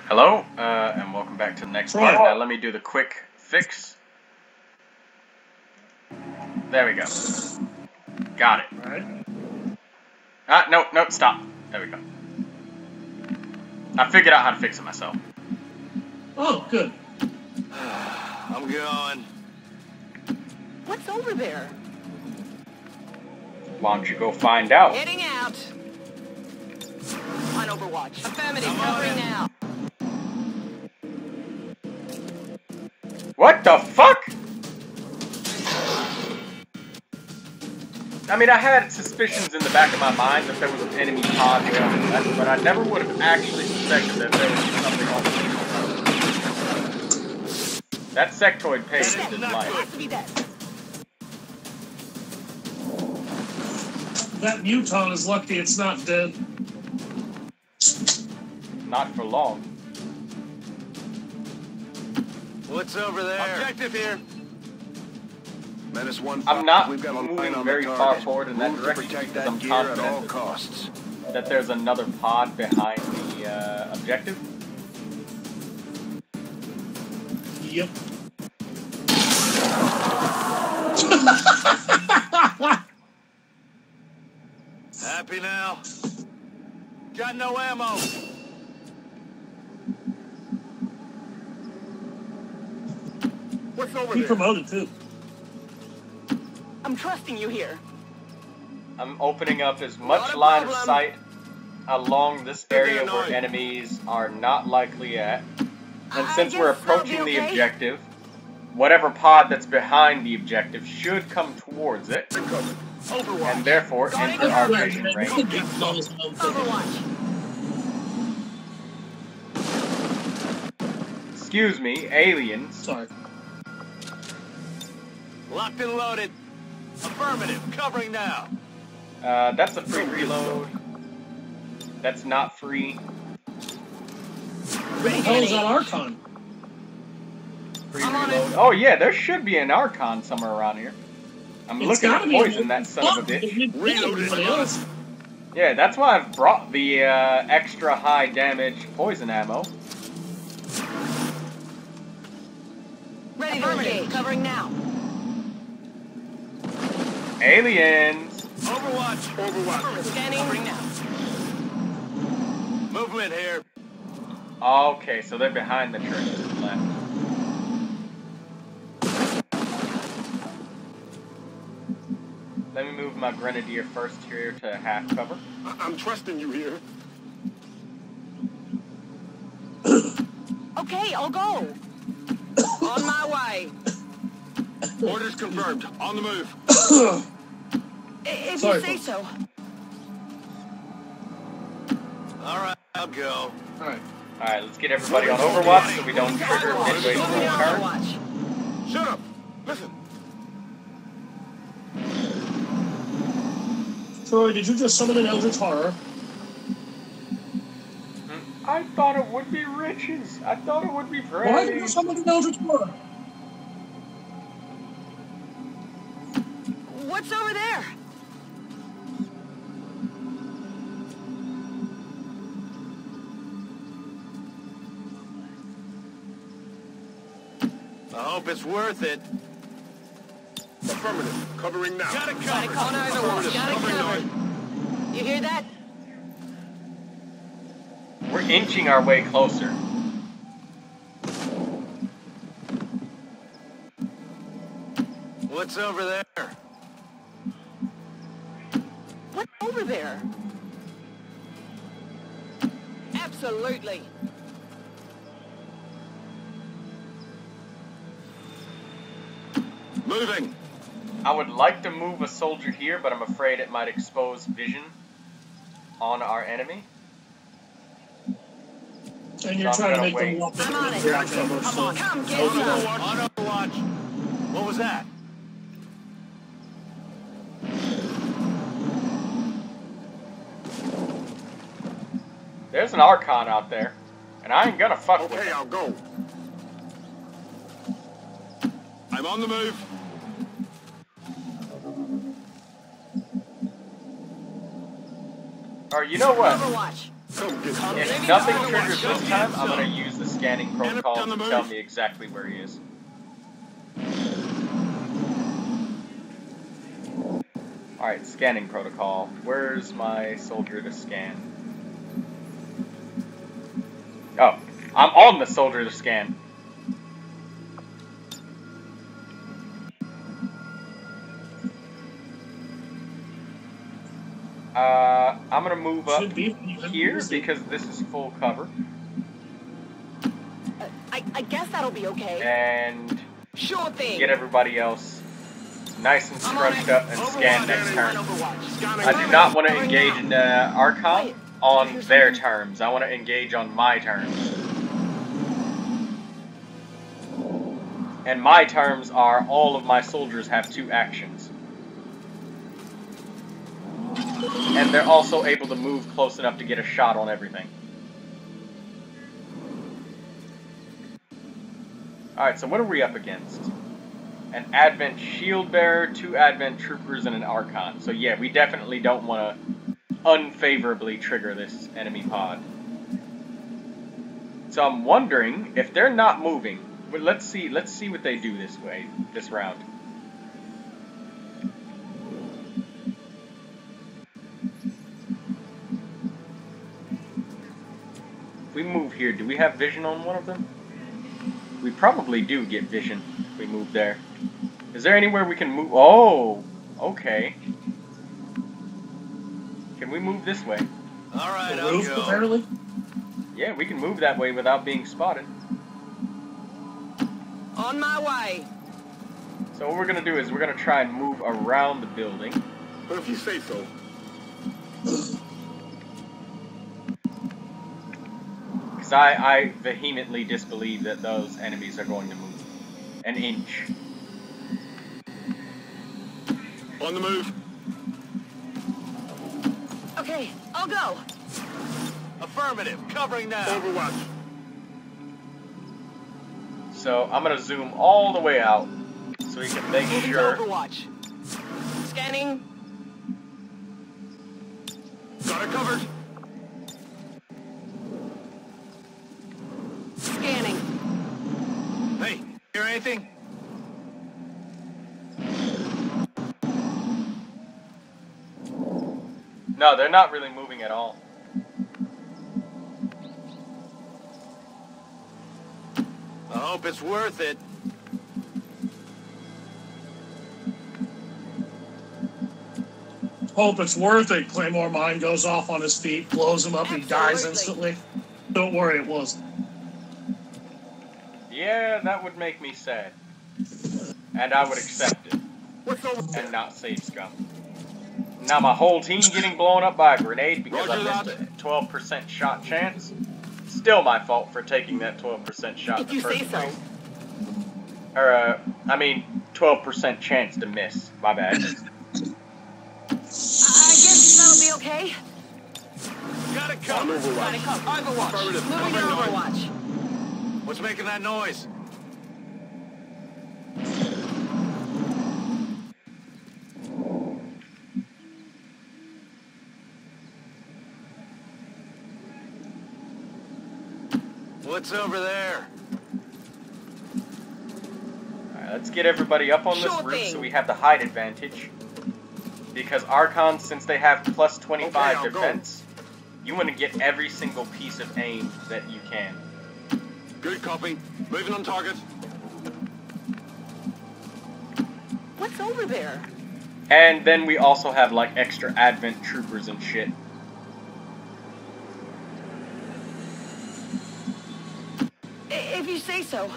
Hello, and welcome back to the next part. Now let me do the quick fix. There we go. Got it. Right. No, stop. There we go. I figured out how to fix it myself. Oh, good. I'm going. What's over there? Why don't you go find out? Heading out. On Overwatch. Affirmative. Covering now. What the fuck? I mean, I had suspicions in the back of my mind that there was an enemy pod going left, but I never would have actually suspected that there was something on the right. That sectoid page is life. That muton is lucky it's not dead. Not for long. What's over there? Objective here. Menace 1. I'm not We've got a line moving on very the far target. forward in that Move to direction protect because that I'm gear at all confident costs. that there's another pod behind the objective. Yep. Happy now? Got no ammo. What's over He there? promoted too. I'm trusting you here. I'm opening up as Not much a line of problem. sight along this area where annoying. enemies are not likely at. And I since we're guess that'll approaching be the okay. objective, whatever pod that's behind the objective should come towards it, Overwatch. and therefore Got it enter our covered. vision range. Overwatch. Excuse me, aliens. Sorry. Locked and loaded. Affirmative. Covering now. That's a free reload. That's not free. Where the hell is that Archon? Free I'm on reload. it. Oh yeah, there should be an Archon somewhere around here. I'm It's looking gotta to be poison that son of a bitch. Reloaded. Yeah, that's why I've brought the extra high damage poison ammo. Ready to engage. Covering now. Aliens! Overwatch. Overwatch. Scanning. Covering now. Movement here. Okay, so they're behind the tree to the left. Let me move my grenadier first here to half cover. I'm trusting you here. Okay, I'll go. On my way. Orders confirmed. On the move. If Sorry, you say folks. so. All right, I'll go. Alright. Alright, let's get everybody on Overwatch so we don't trigger midway through the turn. Overwatch. Shut up. Listen. Troy, did you just summon an Eldritch Horror? I thought it would be riches. I thought it would be praise. Why did you summon an Eldritch Horror? What's over there? I hope it's worth it. Affirmative. Covering now. Got it covered. On Overwatch. Got it covered. You hear that? We're inching our way closer. What's over there? What's over there? Absolutely. Moving. I would like to move a soldier here, but I'm afraid it might expose vision on our enemy. And you're So I'm trying to gonna make them wait. walk I'm on it. into the cover, Come so- on, come get On some. Overwatch. On Overwatch. What was that? There's an Archon out there, and I ain't gonna fuck with Okay, him. I'll go. I'm on the move. Or you know what? Overwatch. If nothing triggers this time, I'm gonna use the scanning protocol to tell me exactly where he is. Alright, scanning protocol. Where's my soldier to scan? Oh, I'm on the soldier to scan. I'm gonna move up here because this is full cover. I guess that'll be okay. And Sure thing. get everybody else nice and scrunched up and scan next turn. I do not want to engage in Archon on their terms. I want to engage on my terms. And my terms are all of my soldiers have 2 actions. And they're also able to move close enough to get a shot on everything. Alright, so what are we up against? An Advent Shield Bearer, 2 Advent Troopers, and an Archon. So yeah, we definitely don't want to unfavorably trigger this enemy pod. So I'm wondering if they're not moving. Well, let's see what they do this round. If we move here, do we have vision on one of them? We probably do get vision if we move there. Is there anywhere we can move? Oh, okay. Can we move this way? Alright, The I'll roof, go. apparently? Yeah, we can move that way without being spotted. On my way. So what we're going to do is we're going to try and move around the building. But if you say so. Because I vehemently disbelieve that those enemies are going to move an inch. On the move. Okay, I'll go. Affirmative. Covering now. Overwatch. So I'm going to zoom all the way out so we can make Moving to sure. Overwatch. Scanning. Got it covered. Scanning. Hey, hear anything? No, they're not really moving at all. I hope it's worth it. Hope it's worth it. Claymore Mine goes off on his feet, blows him up, he dies Absolutely. instantly. Don't worry, it wasn't. Yeah, that would make me sad. And I would accept it. What's over there? And not save scum. Now my whole team getting blown up by a grenade because I Roger missed a 12% shot chance. Still my fault for taking that 12% shot in If the you first say so. place. Or, I mean, 12% chance to miss. My bad. I guess that'll be okay. Got it On covered. Got it Overwatch. covered. Overwatch. Affirmative. Moving to Covering now. Overwatch. What's making that noise? What's over there? Alright, let's get everybody up on this Sure roof thing. so we have the height advantage. Because Archons, since they have plus 25 Okay, I'll go. defense, you want to get every single piece of aim that you can. Good copy. Moving on target. What's over there? And then we also have like extra Advent troopers and shit. If you say so.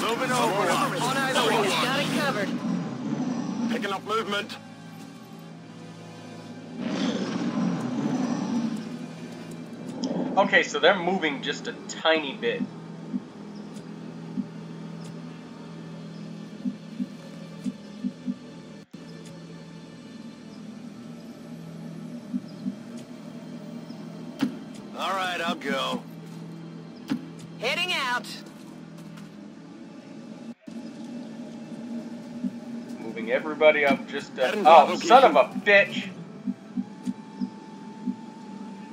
Moving over. On either way. Got it covered. Picking up movement. Okay, so they're moving just a tiny bit. All right, I'll go. Heading out. Moving everybody up just a... Heading to Oh, location. son of a bitch!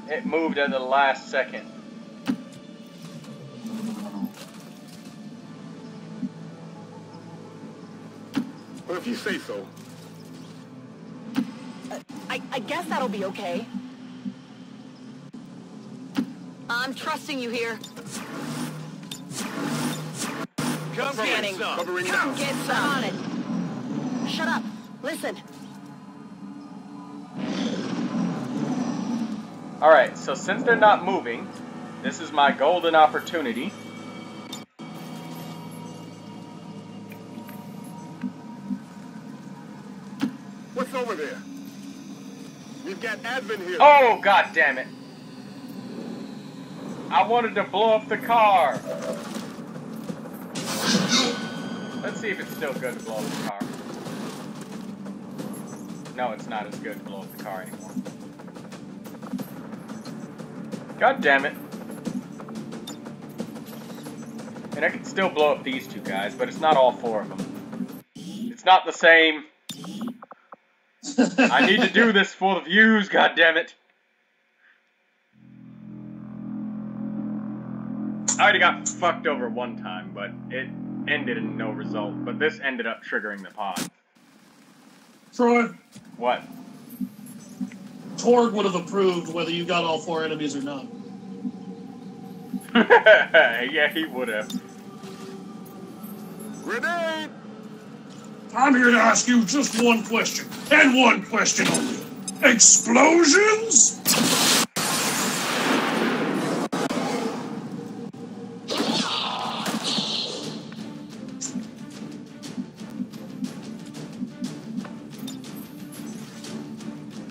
It moved at the last second. Well, if you say so. I guess that'll be okay. I'm trusting you here. Come Scanning. get some. Covering Come now. get some. On it. Shut up. Listen. Alright, so since they're not moving, this is my golden opportunity. What's over there? We've got admin here. Oh, god damn it. I wanted to blow up the car. Let's see if it's still good to blow up the car. No, it's not as good to blow up the car anymore. God damn it. And I can still blow up these two guys, but it's not all four of them. It's not the same. I need to do this for the views, god damn it. I already got fucked over one time, but it ended in no result. But this ended up triggering the pod. Troy, What? Torg would have approved whether you got all 4 enemies or not. Yeah, he would have. Grenade! I'm here to ask you just one question, and one question only. Explosions?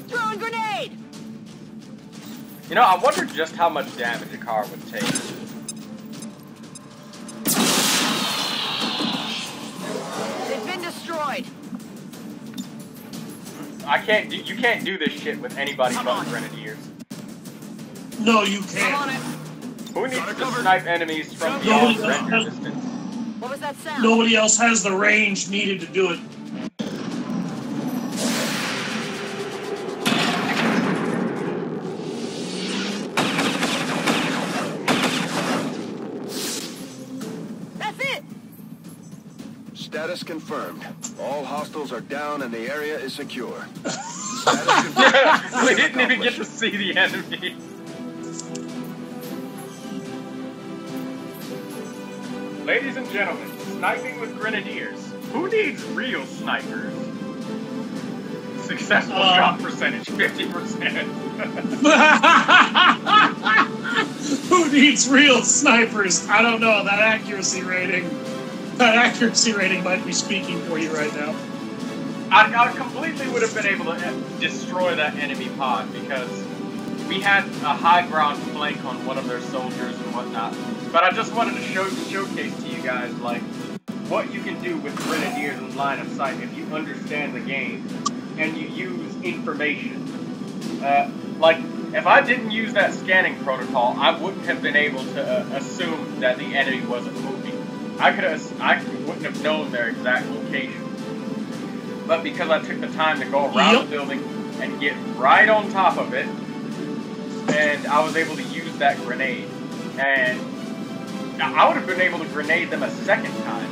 Throwing grenade. You know, I wonder just how much damage a car would take. They've been destroyed. You can't do this shit with anybody but Grenadiers. No, you I'm on can't. it. Who needs to snipe enemies from Nobody beyond render does. distance? What was that sound? Nobody else has the range needed to do it. That's it. Status confirmed. All hostiles are down and the area is secure. Status confirmed. We didn't even get to see the enemy. Ladies and gentlemen, sniping with Grenadiers. Who needs real snipers? Successful shot percentage, 50%. Who needs real snipers? I don't know. That accuracy rating might be speaking for you right now. I completely would have been able to destroy that enemy pod because we had a high ground flank on one of their soldiers and whatnot. But I just wanted to showcase to you guys, like, what you can do with Grenadiers in line of sight if you understand the game and you use information. Like, if I didn't use that scanning protocol, I wouldn't have been able to assume that the enemy wasn't moving. I wouldn't have known their exact location. But because I took the time to go around the building and get right on top of it, and I was able to use that grenade, and I would have been able to grenade them a second time,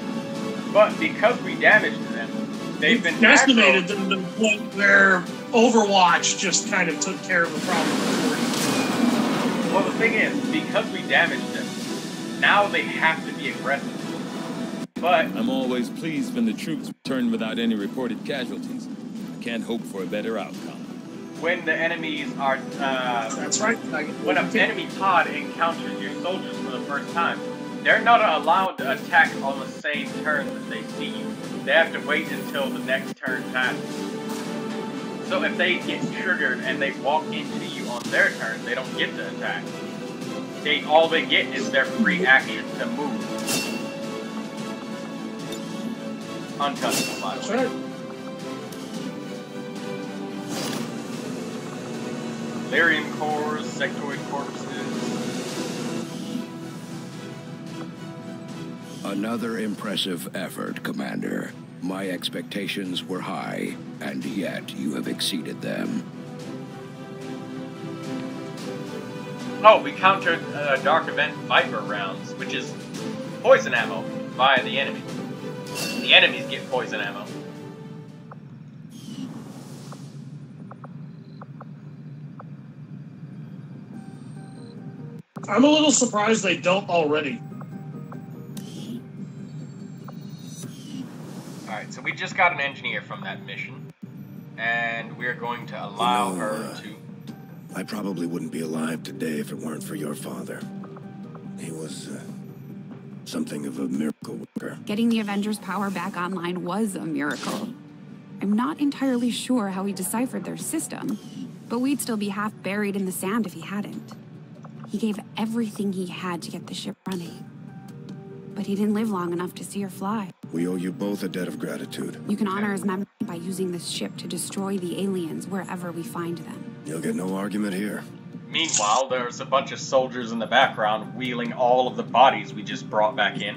but because we damaged them, they've been decimated them to the point where Overwatch just kind of took care of the problem for you. Well, the thing is, because we damaged them, now they have to be aggressive. But I'm always pleased when the troops return without any reported casualties. I can't hope for a better outcome. When the enemies are, That's right. when an enemy pod encounters your soldiers for the first time, they're not allowed to attack on the same turn that they see you. They have to wait until the next turn passes. So if they get triggered and they walk into you on their turn, they don't get to attack. All they get is their free action to move. Untouchable, by the way. That's right. Lyrium cores, sectoid corpses. Another impressive effort, Commander. My expectations were high, and yet you have exceeded them. Oh, we countered Dark Event Viper rounds, which is poison ammo via the enemy. The enemies get poison ammo. I'm a little surprised they don't already. Alright, so we just got an engineer from that mission, and we're going to allow her to... I probably wouldn't be alive today if it weren't for your father. He was, something of a miracle worker. Getting the Avengers' power back online was a miracle. I'm not entirely sure how he deciphered their system, but we'd still be half buried in the sand if he hadn't. He gave everything he had to get the ship running. But he didn't live long enough to see her fly. We owe you both a debt of gratitude. You can honor his memory by using this ship to destroy the aliens wherever we find them. You'll get no argument here. Meanwhile, there's a bunch of soldiers in the background wheeling all of the bodies we just brought back in.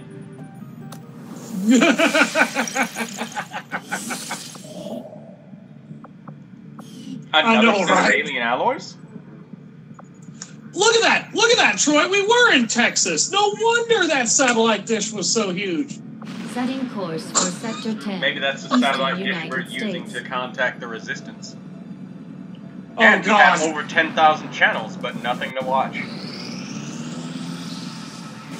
I know, set of right? alien alloys? Look at that! Look at that, Troy! We were in Texas! No wonder that satellite dish was so huge! Setting course for Sector 10. Maybe that's the Eastern satellite dish United we're using States. to contact the Resistance. Oh, And we have God. over 10,000 channels, but nothing to watch.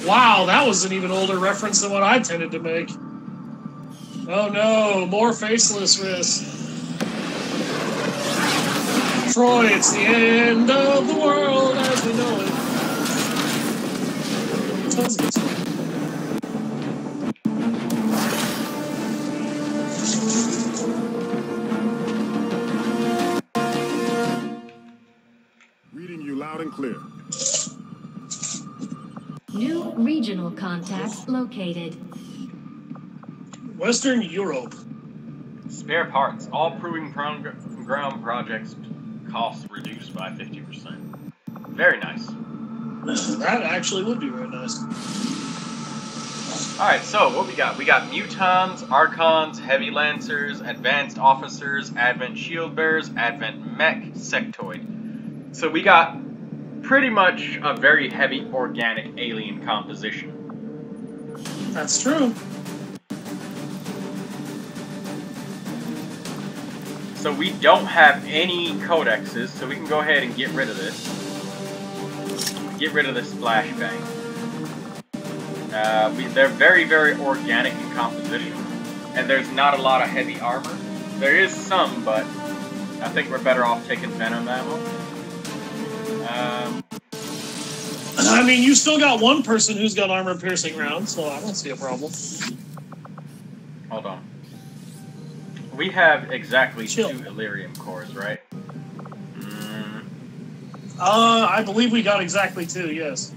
Wow, that was an even older reference than what I tended to make. Oh no, more faceless wrists. Troy, it's the end of the world as we know it. Tons of good stuff. Reading you loud and clear. New regional contacts located. Western Europe. Spare parts. All proving ground projects costs reduced by 50%. Very nice. That actually would be very nice. Alright, so what we got? We got Mutons, Archons, Heavy Lancers, Advanced Officers, Advent Shield Bearers, Advent Mech, Sectoid. So we got pretty much a very heavy organic alien composition. That's true. So we don't have any codexes, so we can go ahead and get rid of this. Get rid of this flashbang. They're very, very organic in composition, and there's not a lot of heavy armor. There is some, but I think we're better off taking Venom ammo. I mean, you still got one person who's got armor-piercing rounds, so I don't see a problem. Hold on. We have exactly Chill. 2 Illyrium cores, right? I believe we got exactly 2, yes.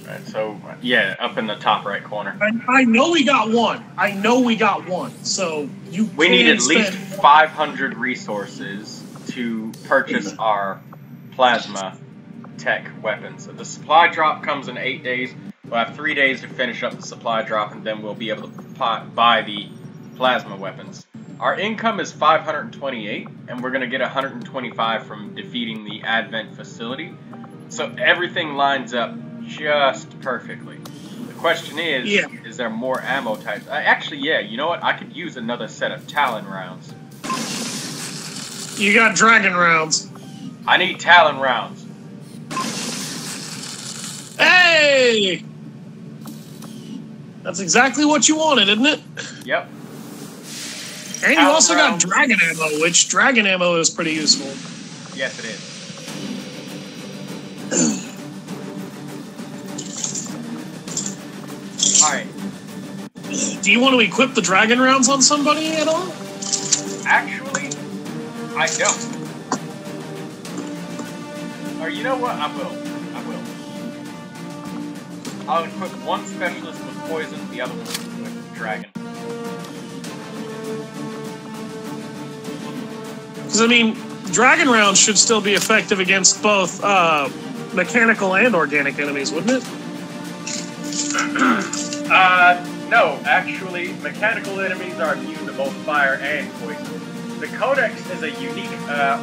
Right, so, yeah, up in the top right corner. I know we got one. I know we got one. So you. We need at least spend 500 resources to purchase our plasma tech weapons. So the supply drop comes in 8 days. We'll have 3 days to finish up the supply drop, and then we'll be able to buy the plasma weapons. Our income is 528, and we're going to get 125 from defeating the Advent facility. So everything lines up just perfectly. The question is, is there more ammo types? Actually, yeah, you know what? I could use another set of Talon rounds. You got Dragon rounds. I need Talon rounds. Hey! That's exactly what you wanted, isn't it? Yep. And you Talon also rounds. got Dragon ammo, which Dragon ammo is pretty useful. Yes, it is. Alright. Do you want to equip the Dragon rounds on somebody at all? Actually, I don't. Or you know what? I will. I'll equip one specialist with poison, the other one with dragon. Because, I mean, Dragon rounds should still be effective against both mechanical and organic enemies, wouldn't it? No, actually, mechanical enemies are immune to both fire and poison. The Codex is a unique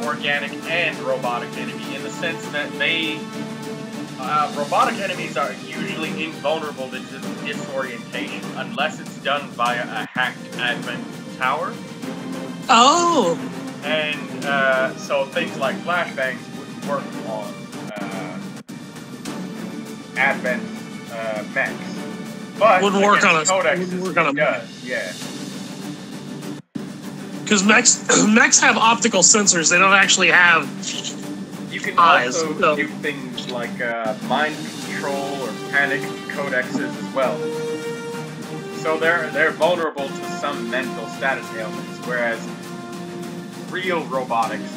organic and robotic enemy in the sense that they robotic enemies are usually invulnerable to disorientation unless it's done via a hacked advent tower. Oh! And so things like flashbangs wouldn't work on advent mechs. But Wouldn't work on a codexes, it does, yeah. Because mechs have optical sensors. They don't actually have You can eyes. also do things like mind control or panic codexes as well. So they're vulnerable to some mental status ailments, whereas real robotics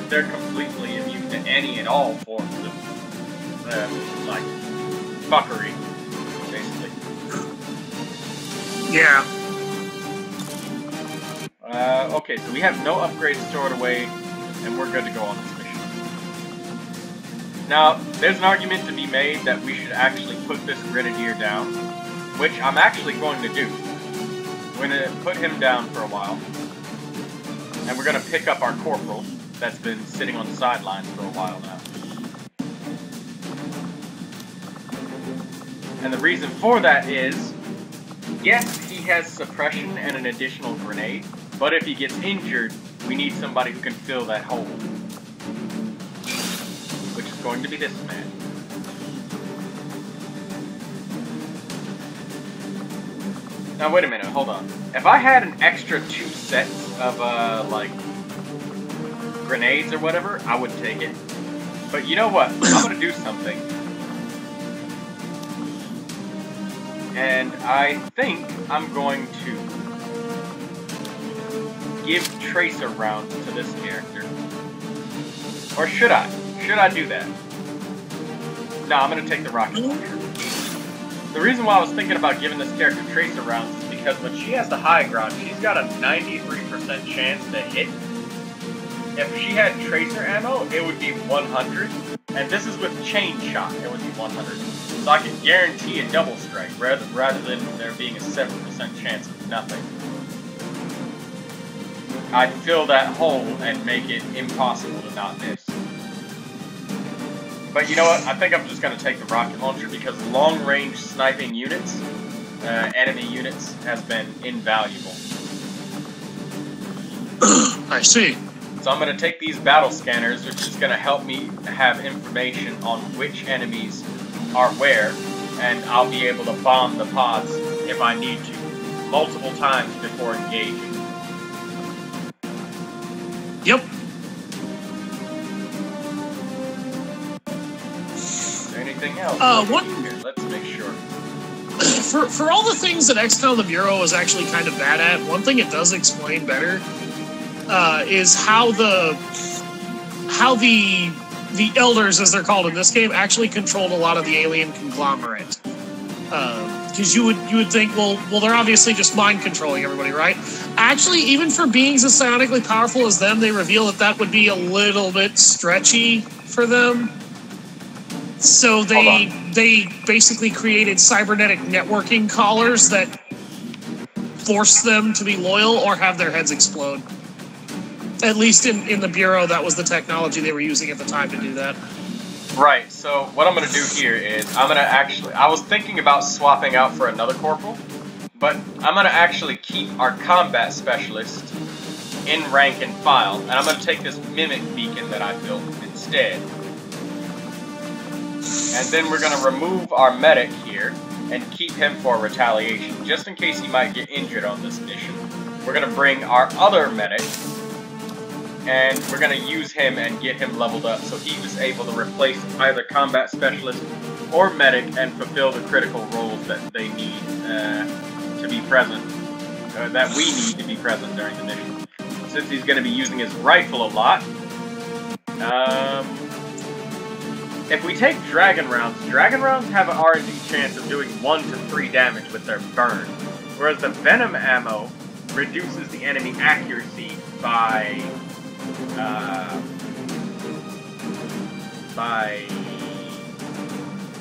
they're completely immune to any and all forms of like fuckery, basically. Yeah. Okay, so we have no upgrades stored away, and we're good to go on this mission. Now, there's an argument to be made that we should actually put this Grenadier down, which I'm actually going to do. We're going to put him down for a while, and we're going to pick up our Corporal that's been sitting on the sidelines for a while now. And the reason for that is, yes, he has suppression and an additional grenade, but if he gets injured, we need somebody who can fill that hole. Which is going to be this man. Now wait a minute, hold on. If I had an extra 2 sets of, like, grenades or whatever, I would take it. But you know what? I'm gonna do something. And I think I'm going to give tracer rounds to this character. Or should I? Should I do that? No, I'm going to take the rocket launcher. The reason why I was thinking about giving this character tracer rounds is because when she has the high ground, she's got a 93% chance to hit. If she had tracer ammo, it would be 100. And this is with chain shot, it would be 100. So I can guarantee a double strike, rather than there being a 7% chance of nothing. I'd fill that hole and make it impossible to not miss. But you know what? I think I'm just going to take the rocket launcher because long-range sniping units, enemy units, has been invaluable. I see. So I'm going to take these battle scanners, which is going to help me have information on which enemies are where, and I'll be able to bomb the pods if I need to, multiple times before engaging. Yep. Is there anything else? What? Here? Let's make sure. For all the things that XCOM the Bureau is actually kind of bad at, one thing it does explain better is how the elders, as they're called in this game, actually controlled a lot of the alien conglomerate. Because you would think, well, they're obviously just mind controlling everybody, right? Actually, even for beings as psionically powerful as them, they reveal that would be a little bit stretchy for them. So they basically created cybernetic networking collars that force them to be loyal or have their heads explode. At least in the Bureau, that was the technology they were using at the time to do that. Right, so what I'm going to do here is, I'm going to actually, I was thinking about swapping out for another corporal, but I'm going to actually keep our combat specialist in rank and file, and I'm going to take this mimic beacon that I built instead. And then we're going to remove our medic here, and keep him for retaliation, just in case he might get injured on this mission. We're going to bring our other medic, and we're going to use him and get him leveled up so he was able to replace either combat specialist or medic and fulfill the critical roles that they need to be present, that we need to be present during the mission. Since he's going to be using his rifle a lot, if we take dragon rounds have an RNG chance of doing 1 to 3 damage with their burn, whereas the venom ammo reduces the enemy accuracy by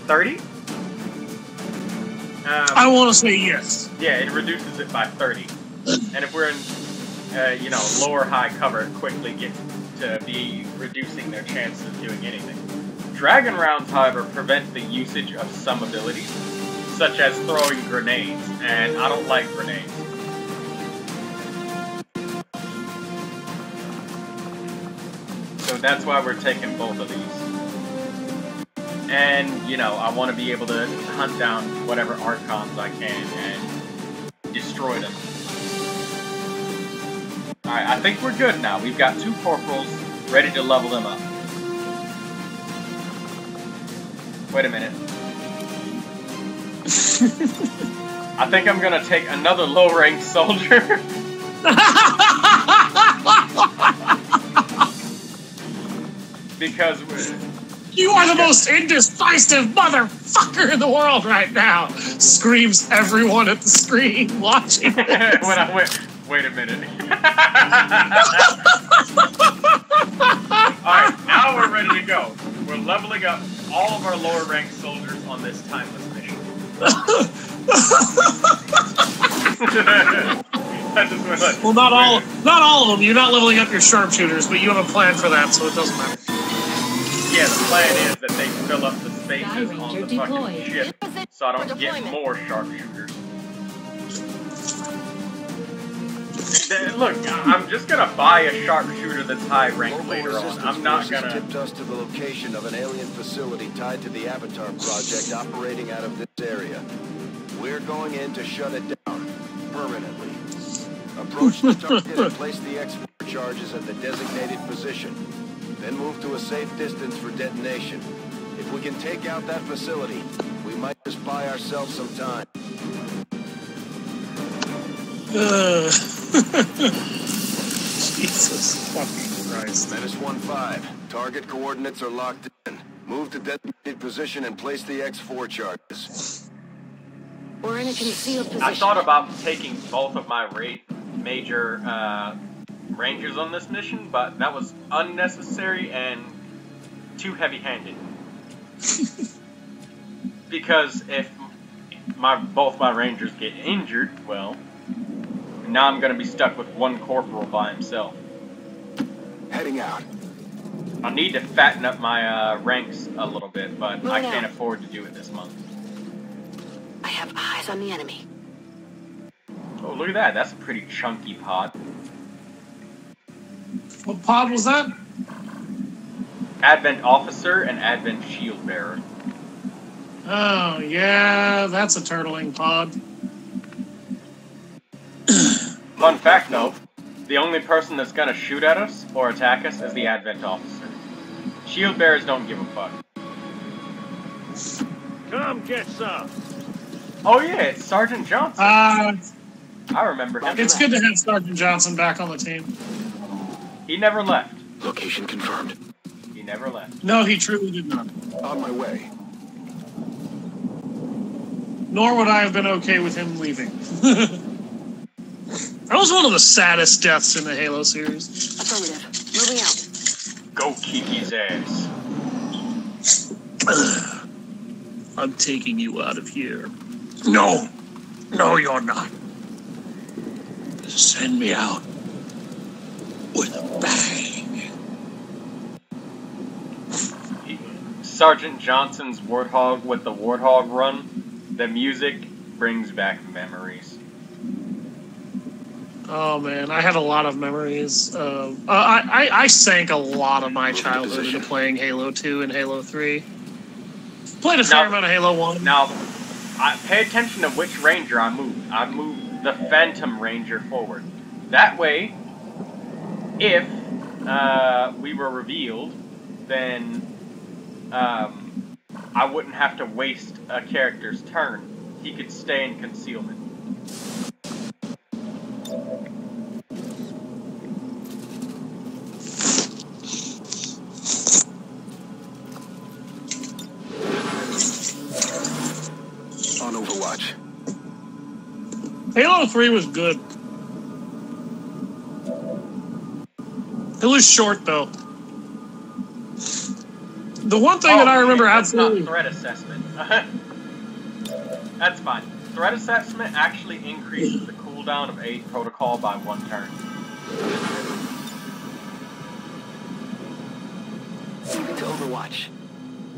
30? I want to say yes. Yeah, it reduces it by 30. And if we're in, lower high cover, it quickly gets to be reducing their chances of doing anything. Dragon rounds, however, prevent the usage of some abilities, such as throwing grenades, and I don't like grenades. So that's why we're taking both of these. And, you know, I want to be able to hunt down whatever Archons I can and destroy them. Alright, I think we're good now. We've got 2 corporals ready to level them up. Wait a minute. I think I'm gonna take another low-ranked soldier. Because you are the most indecisive motherfucker in the world right now! Screams everyone at the screen watching this. When I wait a minute. Alright, now we're ready to go. We're leveling up all of our lower ranked soldiers on this timeless mission. I just went like, well, not all of them. You're not leveling up your sharpshooters, but you have a plan for that, so it doesn't matter. Yeah, the plan is that they fill up the spaces on the fucking ship, so I don't get more sharpshooters. Look, I'm just gonna buy a sharpshooter that's high ranked later on. I'm not gonna. Tipped us to the location of an alien facility tied to the Avatar project operating out of this area. We're going in to shut it down permanently. Approach the target and place the export charges at the designated position. Then move to a safe distance for detonation. If we can take out that facility, we might just buy ourselves some time. Jesus fucking Christ. Menace 1-5. Target coordinates are locked in. Move to designated position and place the X4 charges. We're in a concealed position. I thought about taking both of my major rangers on this mission, but that was unnecessary and too heavy-handed. Because if both my rangers get injured, well, now I'm going to be stuck with one corporal by himself. Heading out. I need to fatten up my ranks a little bit, but I can't afford to do it this month. I have eyes on the enemy. Oh, look at that. That's a pretty chunky pod. What pod was that? Advent Officer and Advent Shield Bearer. Oh, yeah, that's a turtling pod. Fun fact, though, the only person that's gonna shoot at us or attack us is the Advent Officer. Shield Bearers don't give a fuck. Come get some. Oh yeah, it's Sergeant Johnson. I remember him. It's good to have Sergeant Johnson back on the team. He never left. Location confirmed. He never left. No, he truly did not. On my way. Nor would I have been okay with him leaving. That was one of the saddest deaths in the Halo series. Affirmative. Moving out. Go Kiki's ass. I'm taking you out of here. No. No, you're not. Send me out with a bang. Sergeant Johnson's Warthog with the Warthog run, the music brings back memories. Oh man, I had a lot of memories. I sank a lot of my childhood into playing Halo 2 and Halo 3. Played a fair amount of Halo 1. Now, pay attention to which Ranger I moved. I moved the Phantom Ranger forward. That way, if we were revealed, then I wouldn't have to waste a character's turn. He could stay in concealment. On Overwatch. Halo 3 was good. It was short, though. The one thing that I remember absolutely... That's not threat assessment. That's fine. Threat assessment actually increases the cooldown of a protocol by 1 turn. Moving to Overwatch.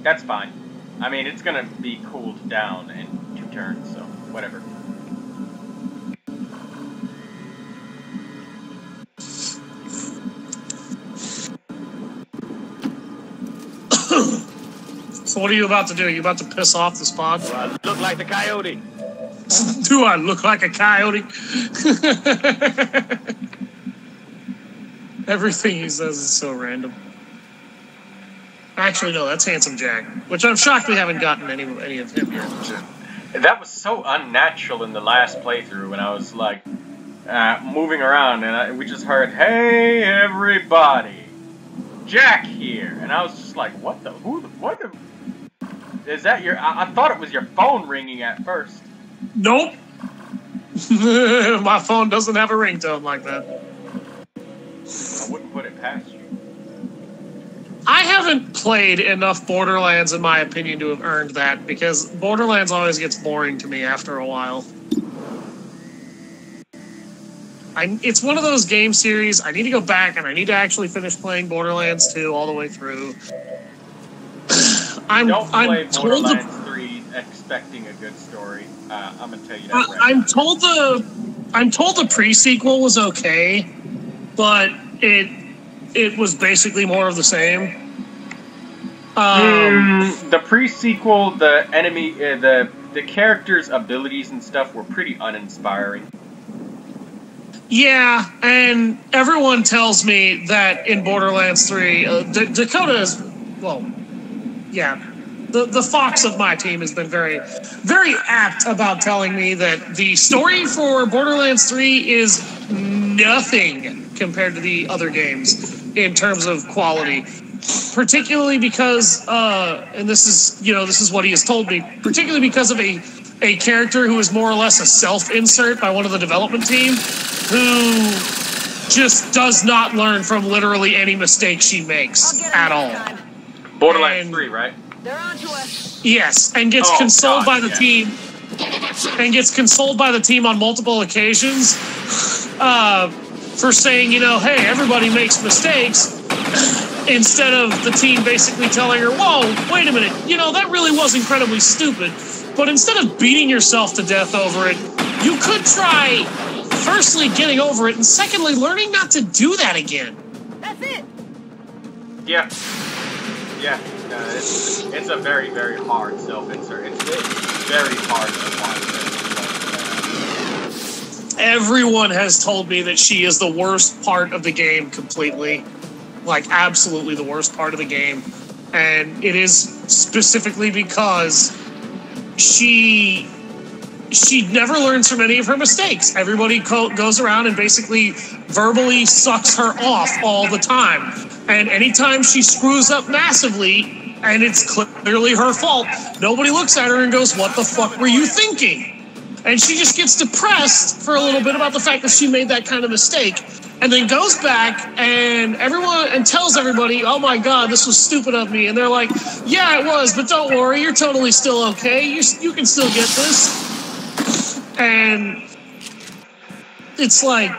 That's fine. I mean, it's gonna be cooled down in 2 turns, so whatever. So what are you about to do? You about to piss off the spawn? Do I look like the coyote? Do I look like a coyote? Everything he says is so random. Actually, no, that's Handsome Jack, which I'm shocked we haven't gotten any of him here. That was so unnatural in the last playthrough when I was like moving around and we just heard, "Hey everybody, Jack here," and I was just like, "What the? What the? Is that your?" I thought it was your phone ringing at first. Nope. My phone doesn't have a ringtone like that. I wouldn't put it past you. I haven't played enough Borderlands, in my opinion, to have earned that, because Borderlands always gets boring to me after a while. It's one of those game series, I need to go back and I need to actually finish playing Borderlands 2 all the way through. Don't play Borderlands 3 expecting a good story. I'm gonna tell you that right I'm now. told the pre-sequel was okay, but it was basically more of the same. The pre-sequel, the enemy, the characters' abilities and stuff were pretty uninspiring. Yeah, and everyone tells me that in Borderlands 3, Dakota is, well, yeah, the Fox of my team has been very, very apt about telling me that the story for Borderlands 3 is nothing compared to the other games in terms of quality. Particularly because, and this is what he has told me, particularly because of a character who is more or less a self-insert by one of the development team, who just does not learn from literally any mistake she makes at all. Borderlands 3, right? They're onto us. Yes, and gets consoled by the team, and gets consoled by the team on multiple occasions for saying, hey, everybody makes mistakes. Instead of the team basically telling her, whoa, wait a minute, that really was incredibly stupid. But instead of beating yourself to death over it, you could try, firstly, getting over it, and secondly, learning not to do that again. That's it. Yeah. Yeah. It's a very, very hard self-insert. It's very hard to watch. Everyone has told me that she is the worst part of the game completely. Like, absolutely the worst part of the game. And it is specifically because she never learns from any of her mistakes. Everybody goes around and basically verbally sucks her off all the time. And anytime she screws up massively, and it's clearly her fault, nobody looks at her and goes, what the fuck were you thinking? And she just gets depressed for a little bit about the fact that she made that kind of mistake. And then goes back and tells everybody, oh my god, this was stupid of me. And they're like, yeah, it was, but don't worry, you're totally still okay. You can still get this. And it's like,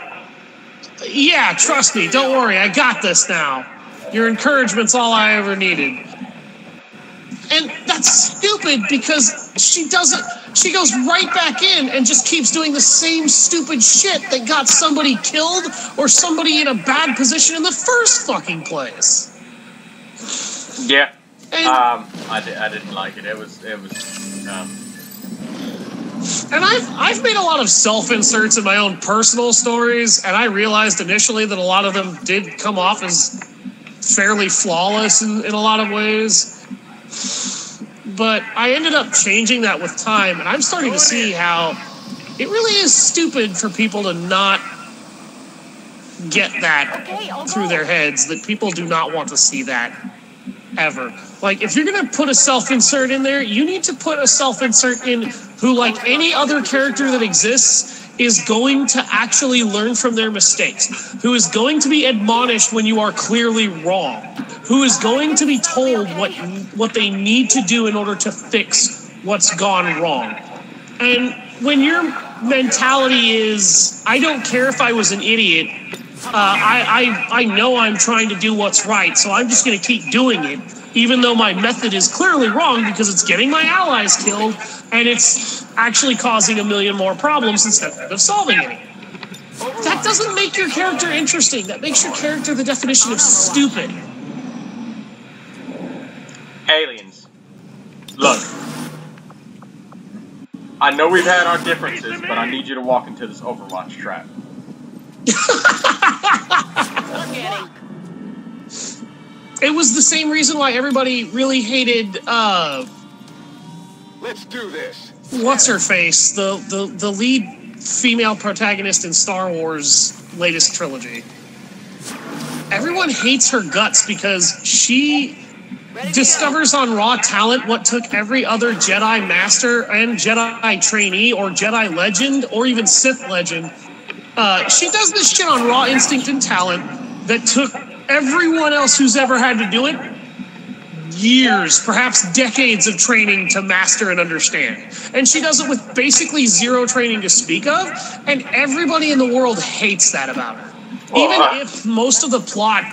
yeah, trust me, don't worry, I got this now. Your encouragement's all I ever needed. And that's stupid because she goes right back in and just keeps doing the same stupid shit that got somebody killed or somebody in a bad position in the first fucking place. Yeah. And, I didn't like it. It was And I've made a lot of self-inserts in my own personal stories, and I realized initially that a lot of them did come off as fairly flawless in a lot of ways. But I ended up changing that with time, and I'm starting to see how it really is stupid for people to not get that through their heads, that people do not want to see that ever. Like, if you're going to put a self-insert in there, you need to put a self-insert in who, like any other character that exists, is going to actually learn from their mistakes, who is going to be admonished when you are clearly wrong, who is going to be told what they need to do in order to fix what's gone wrong. And when your mentality is, I don't care if I was an idiot, I know I'm trying to do what's right, so I'm just going to keep doing it. even though my method is clearly wrong because it's getting my allies killed and it's actually causing a million more problems instead of solving any. That doesn't make your character interesting. That makes your character the definition of stupid. Aliens. Look. I know we've had our differences, but I need you to walk into this Overwatch trap. It was the same reason why everybody really hated, Let's do this. what's her face? The lead female protagonist in Star Wars' latest trilogy. Everyone hates her guts because she discovers on raw talent what took every other Jedi Master and Jedi trainee or Jedi legend or even Sith legend. She does this shit on raw instinct and talent that took everyone else who's ever had to do it years, perhaps decades of training to master and understand. And she does it with basically zero training to speak of, and everybody in the world hates that about her. Even if most of the plot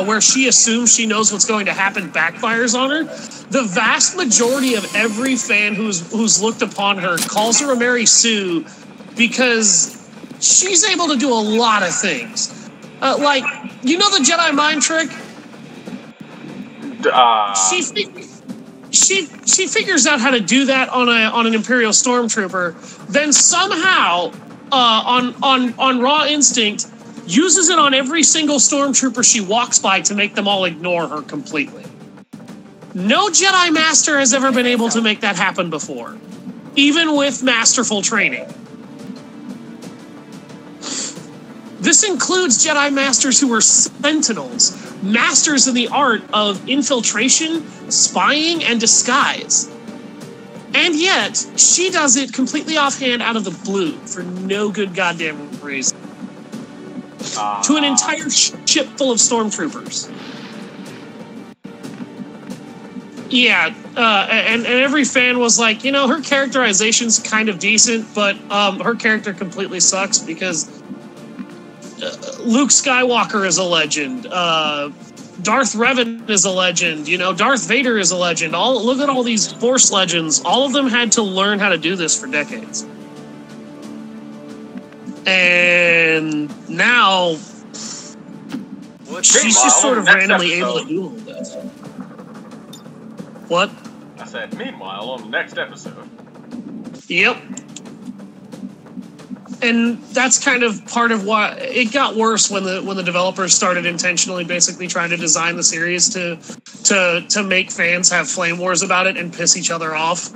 where she assumes she knows what's going to happen backfires on her, the vast majority of every fan who's looked upon her calls her a Mary Sue because she's able to do a lot of things. Like, you know the Jedi mind trick? She figures out how to do that on an Imperial Stormtrooper, then somehow on raw instinct uses it on every single Stormtrooper she walks by to make them all ignore her completely. No Jedi Master has ever been able to make that happen before, even with masterful training. This includes Jedi Masters who were Sentinels, masters in the art of infiltration, spying, and disguise. And yet, she does it completely offhand out of the blue for no good goddamn reason. To an entire ship full of stormtroopers. Yeah, and every fan was like, you know, her characterization's kind of decent, but her character completely sucks because Luke Skywalker is a legend. Darth Revan is a legend. You know, Darth Vader is a legend. Look at all these Force legends. All of them had to learn how to do this for decades. And now she's just sort of randomly able to do all this. What? I said, meanwhile, on the next episode. Yep. And that's kind of part of why it got worse when the developers started intentionally basically trying to design the series to make fans have flame wars about it and piss each other off.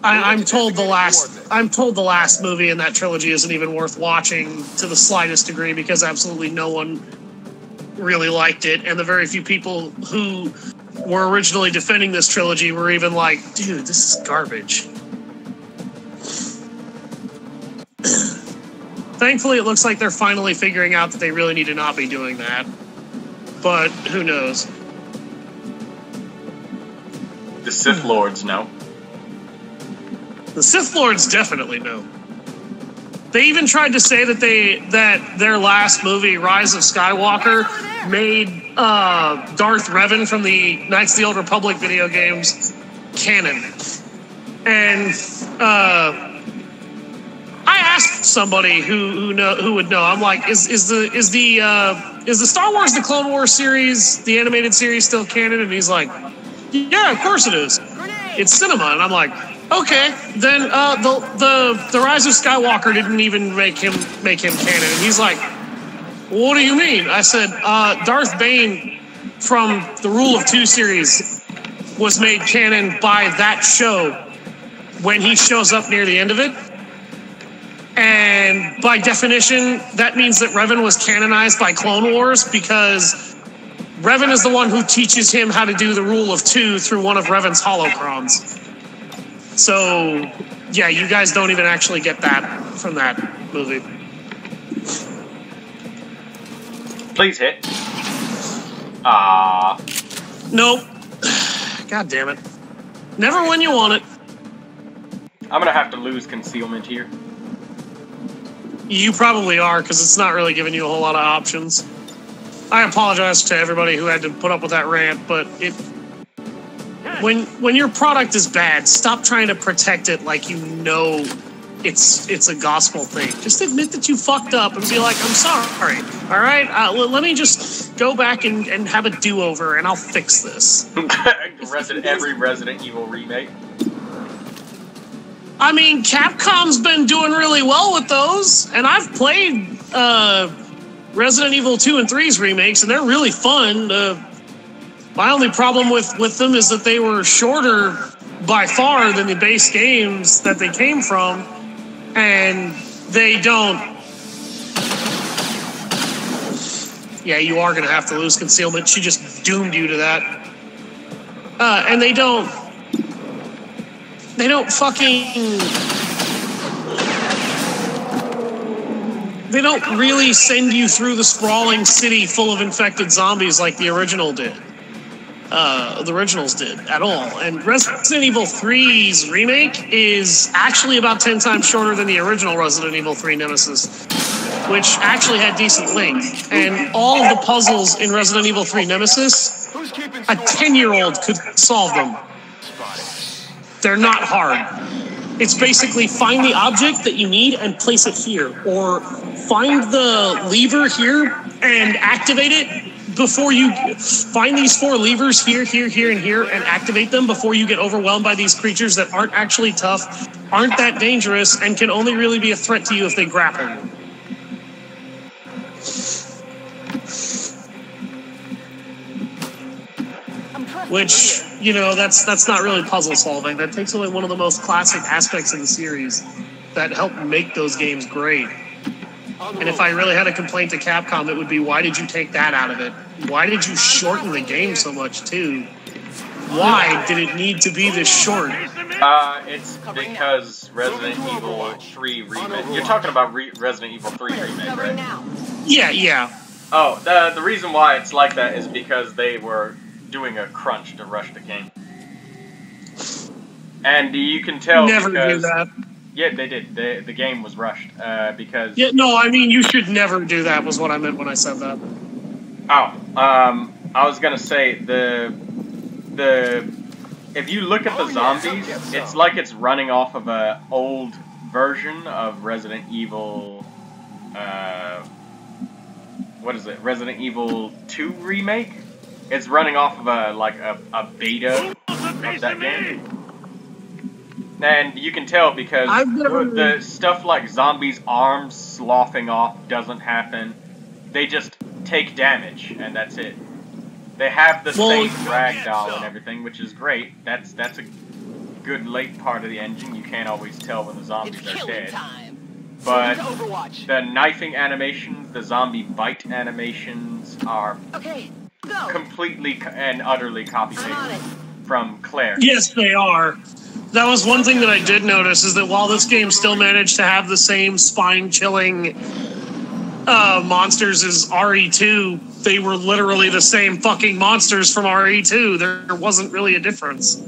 I'm told the last movie in that trilogy isn't even worth watching to the slightest degree because absolutely no one really liked it, and the very few people who were originally defending this trilogy were even like, dude, this is garbage. Thankfully, it looks like they're finally figuring out that they really need to not be doing that. But who knows? The Sith Lords know. The Sith Lords definitely know. They even tried to say that their last movie, Rise of Skywalker, made Darth Revan from the Knights of the Old Republic video games canon. And I asked somebody who would know. I'm like, is the Star Wars the Clone Wars series, the animated series, still canon? And he's like, yeah, of course it is. It's cinema. And I'm like, okay, then the Rise of Skywalker didn't even make him canon. And he's like, what do you mean? I said, Darth Bane from the Rule of Two series was made canon by that show when he shows up near the end of it. And by definition, that means that Revan was canonized by Clone Wars because Revan is the one who teaches him how to do the Rule of Two through one of Revan's holocrons. So, yeah, you guys don't even actually get that from that movie. Please hit. Nope. God damn it. Never when you want it. I'm gonna have to lose concealment here. You probably are, because it's not really giving you a whole lot of options. I apologize to everybody who had to put up with that rant, but when your product is bad, stop trying to protect it like you know it's a gospel thing. Just admit that you fucked up and be like, I'm sorry. All right, let me just go back and have a do-over, and I'll fix this. Every Resident Evil remake. I mean, Capcom's been doing really well with those, and I've played Resident Evil 2 and 3's remakes, and they're really fun. My only problem with them is that they were shorter by far than the base games that they came from, and they don't... Yeah, you are going to have to lose concealment. She just doomed you to that. And they don't fucking... They don't really send you through the sprawling city full of infected zombies like the original did. The originals did at all. And Resident Evil 3's remake is actually about 10 times shorter than the original Resident Evil 3 Nemesis, which actually had decent length. And all of the puzzles in Resident Evil 3 Nemesis, a 10-year-old could solve them. They're not hard. It's basically find the object that you need and place it here, or find the lever here and activate it before you find these 4 levers here, here, here, and here, and activate them before you get overwhelmed by these creatures that aren't actually tough, aren't that dangerous, and can only really be a threat to you if they grapple you. Which, you know, that's not really puzzle solving. That takes away one of the most classic aspects of the series that helped make those games great. And if I really had a complaint to Capcom, it would be, why did you take that out of it? Why did you shorten the game so much, too? Why did it need to be this short? It's because Resident Evil 3 remake. You're talking about Resident Evil 3 remake, right? Yeah. Oh, the reason why it's like that is because they were doing a crunch to rush the game. And you can tell Never because... do that. Yeah, they did. The game was rushed because... Yeah, no, I mean, you should never do that was what I meant when I said that. Oh, I was gonna say if you look at the zombies, it's like it's running off of a old version of Resident Evil, what is it? Resident Evil 2 remake? It's running off of a beta of that game. And you can tell because the stuff like zombies' arms sloughing off doesn't happen. They just take damage, and that's it. They have the same ragdoll and everything, which is great. That's a good late part of the engine. You can't always tell when the zombies are dead. But the knifing animations, the zombie bite animations are completely and utterly copy-pasted from Claire. Yes, they are. That was one thing that I did notice, is that while this game still managed to have the same spine-chilling monsters as RE2, they were literally the same fucking monsters from RE2. There wasn't really a difference.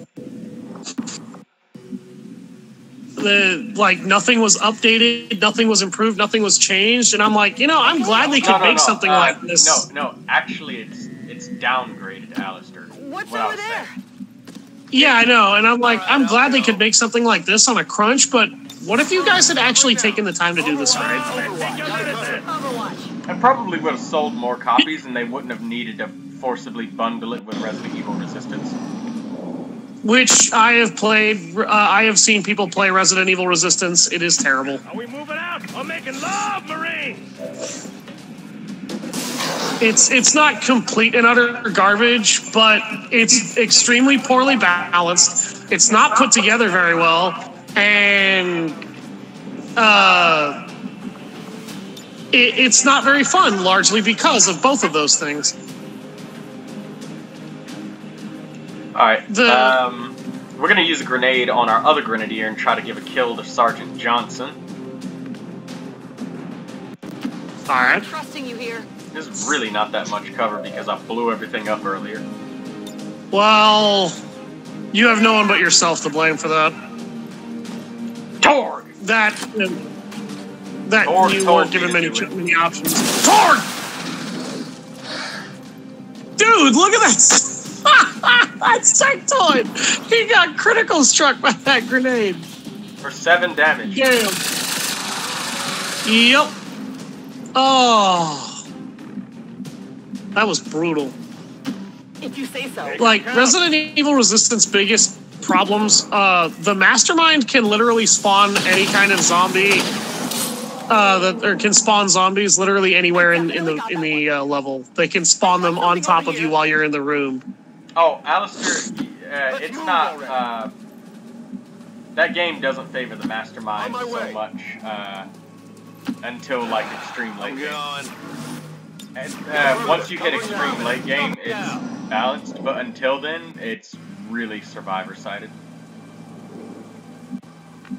Nothing was updated, nothing was improved, nothing was changed, and I'm like, I'm glad they could make something like this. No, actually, it's downgraded, Alister. What's over there? Yeah, I know, and I'm like, I'm glad they could make something like this on a crunch, but what if you guys had actually taken the time to do this right? It probably would have sold more copies, and they wouldn't have needed to forcibly bundle it with Resident Evil Resistance. Which I have played. I have seen people play Resident Evil Resistance. It is terrible. Are we moving out? I'm making love, Marine! It's not complete and utter garbage, but it's extremely poorly balanced. It's not put together very well, and it's not very fun, largely because of both of those things. Alright, we're going to use a grenade on our other grenadier and try to give a kill to Sergeant Johnson. Alright. Trusting you here. This is really not that much cover because I blew everything up earlier. Well, you have no one but yourself to blame for that. Torg! That Torg you weren't given many options. Torg! Dude, look at that. That's sectoid. He got critical struck by that grenade. For 7 damage. Damn. Yep. Oh. That was brutal. If you say so. Like, Resident Evil Resistance biggest problems, the Mastermind can literally spawn any kind of zombie, or can spawn zombies literally anywhere in the level. They can spawn them on top of you while you're in the room. Oh, Alister, it's not, that game doesn't favor the Mastermind so much, until, like, extreme late game. And, once you hit extreme late game, it's balanced, but until then, it's really survivor-sided.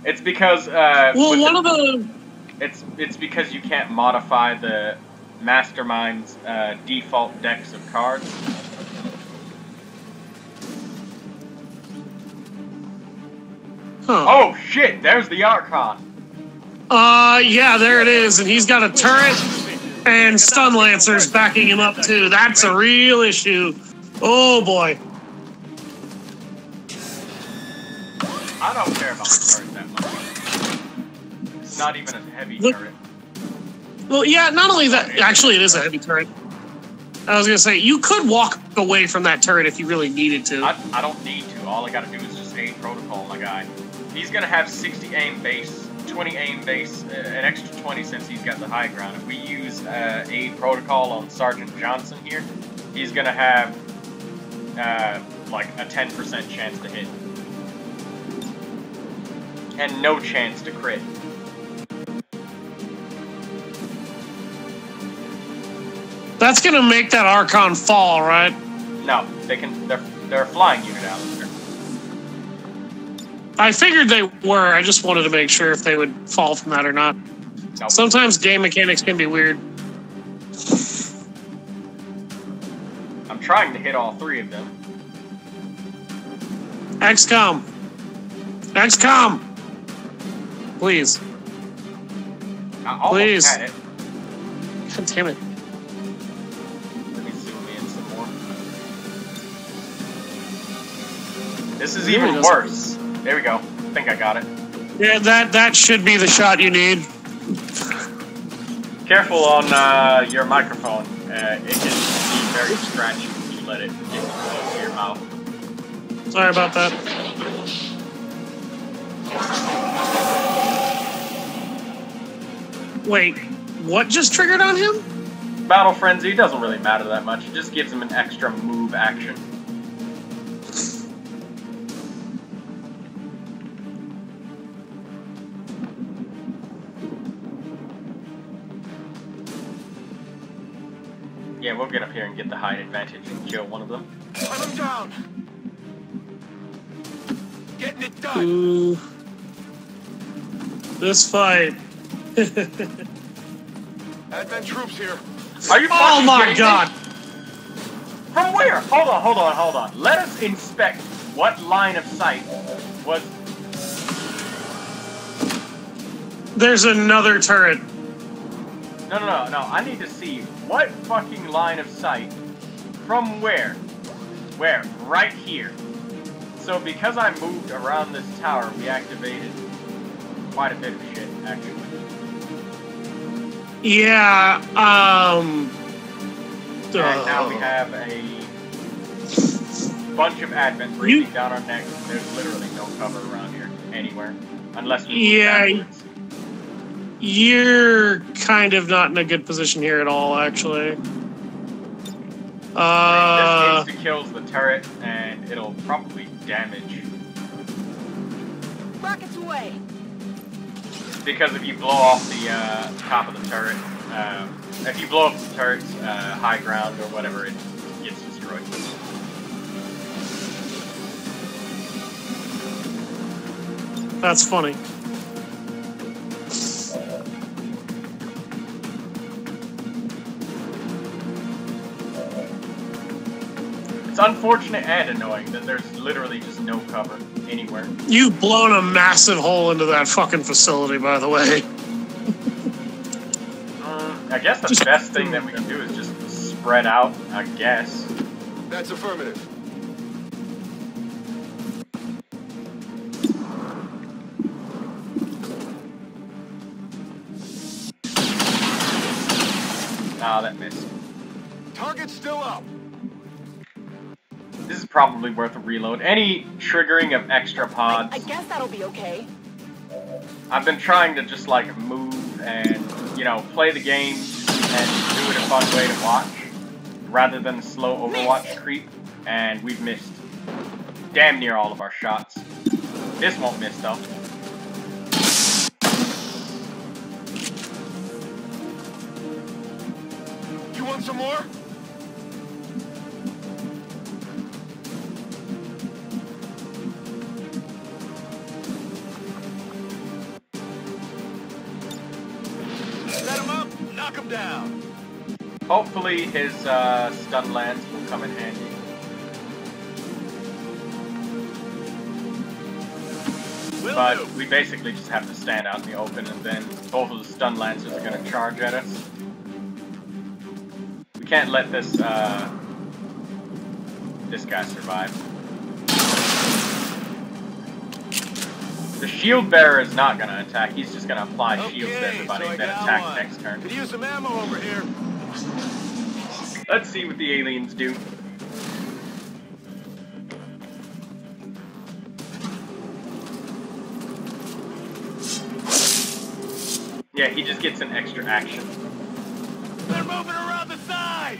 It's because, It's because you can't modify the Mastermind's, default decks of cards. Huh. Oh shit, there's the Archon. Yeah, there it is, and he's got a turret and stun lancers backing him up too. That's a real issue. Oh boy. I don't care about the turret that much. It's not even a heavy turret. Well, yeah, not only that, actually it is a heavy turret. I was gonna say, you could walk away from that turret if you really needed to. I don't need to. All I gotta do is just aim protocol my guy. He's gonna have 60 aim base, 20 aim base, an extra 20 since he's got the high ground. If we use aid protocol on Sergeant Johnson here, he's gonna have like a 10% chance to hit. And no chance to crit. That's gonna make that Archon fall, right? No, they can. They're a flying unit, Alister. I figured they were. I just wanted to make sure if they would fall from that or not. Nope. Sometimes game mechanics can be weird. I'm trying to hit all 3 of them. XCOM. XCOM. Please. I almost Please. had it. God damn it. Let me zoom in some more. This is even worse. There we go. I think I got it. Yeah, that should be the shot you need. Careful on your microphone. It can be very scratchy when you let it get close to your mouth. Sorry about that. Wait, what just triggered on him? Battle Frenzy doesn't really matter that much. It just gives him an extra move action. Yeah, we'll get up here and get the height advantage and kill one of them. Put him down. Getting it done. Ooh. This fight. Advent troops here. Are you Oh fucking my kidding me? god! From where? Hold on. Let us inspect what line of sight was... There's another turret. No. I need to see what fucking line of sight from where? Where? Right here. So because I moved around this tower, we activated quite a bit of shit, actually. Yeah, And now we have a bunch of Advent breathing down our necks. There's literally no cover around here, anywhere. Unless we move backwards. You're kind of not in a good position here at all, actually. This insta-kills the turret, and it'll probably damage. Rockets away. Because if you blow off the top of the turret, if you blow up the turret's high ground or whatever, it gets destroyed. That's funny. It's unfortunate and annoying that there's literally just no cover anywhere. You've blown a massive hole into that fucking facility, by the way. I guess the best thing that we can do is just spread out, I guess. That's affirmative. Ah, that missed. Target's still up. This is probably worth a reload. Any triggering of extra pods. I guess that'll be okay. I've been trying to just like move and, you know, play the game and do it a fun way to watch, rather than the slow Overwatch creep, and we've missed damn near all of our shots. This won't miss though. You want some more? Set him up, knock him down. Hopefully his stun lance will come in handy. But we basically just have to stand out in the open, and then both of the stun lancers are going to charge at us. We can't let this this guy survive. The shield bearer is not going to attack. He's just going to apply shields to everybody and then attack next turn. Could use some ammo over here. Let's see what the aliens do. Yeah, he just gets an extra action. They're moving around the side.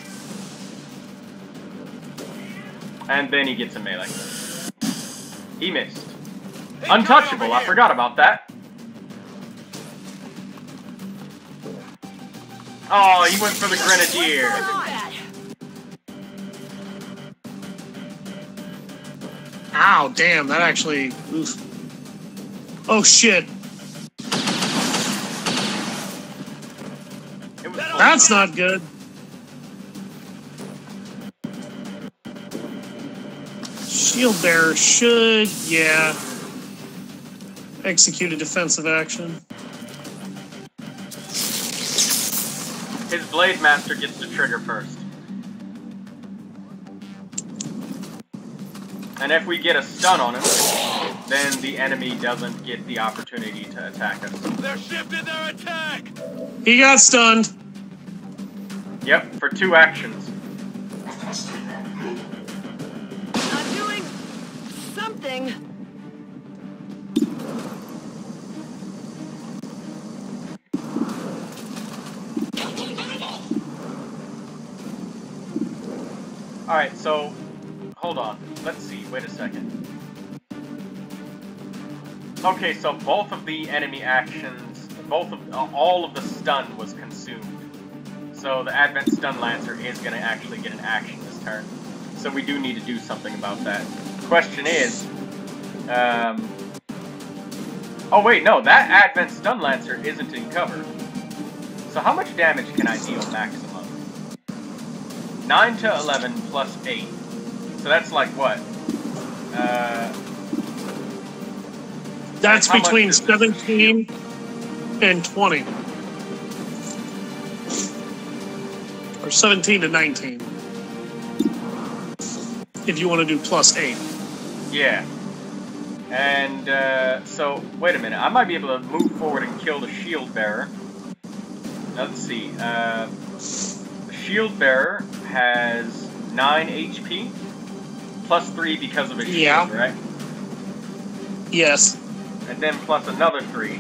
And then he gets a melee. He missed. Untouchable, I forgot about that. Oh, he went for the grenadier. Ow, damn, that actually... Oof. Oh, shit. That's not good. Shield bearer should, yeah, execute a defensive action. His Blade Master gets to trigger first. And if we get a stun on him, then the enemy doesn't get the opportunity to attack us. They're shifting their attack. He got stunned. Yep, for 2 actions. I'm doing something. Alright, so, hold on. Let's see, wait a second. Okay, so both of the enemy actions, all of the stun was consumed. So the Advent Stun Lancer is going to actually get an action this turn. So we do need to do something about that. Question is, oh wait, no, that Advent Stun Lancer isn't in cover. So how much damage can I deal maximum? 9 to 11 plus 8. So that's like what? That's between 17 and 20. Or 17 to 19. If you want to do plus 8. Yeah. And, so, wait a minute. I might be able to move forward and kill the shield bearer. Now, let's see. The shield bearer has 9 HP. Plus 3 because of his shield, right? Yes. And then plus another 3.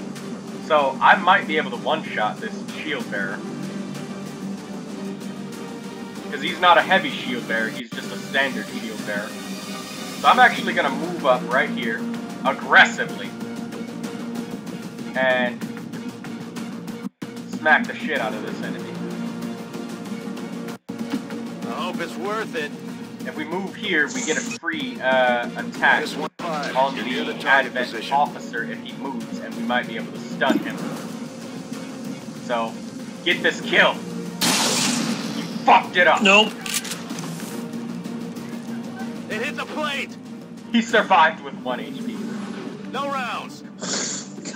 So, I might be able to one-shot this shield bearer. Because he's not a heavy shield bearer, he's just a standard shield bearer. So I'm actually going to move up right here, aggressively, and smack the shit out of this enemy. I hope it's worth it. If we move here, we get a free attack on the Advent officer if he moves, and we might be able to stun him. So, get this kill! Fucked it up. Nope. It hit the plate. He survived with 1 HP. No rounds.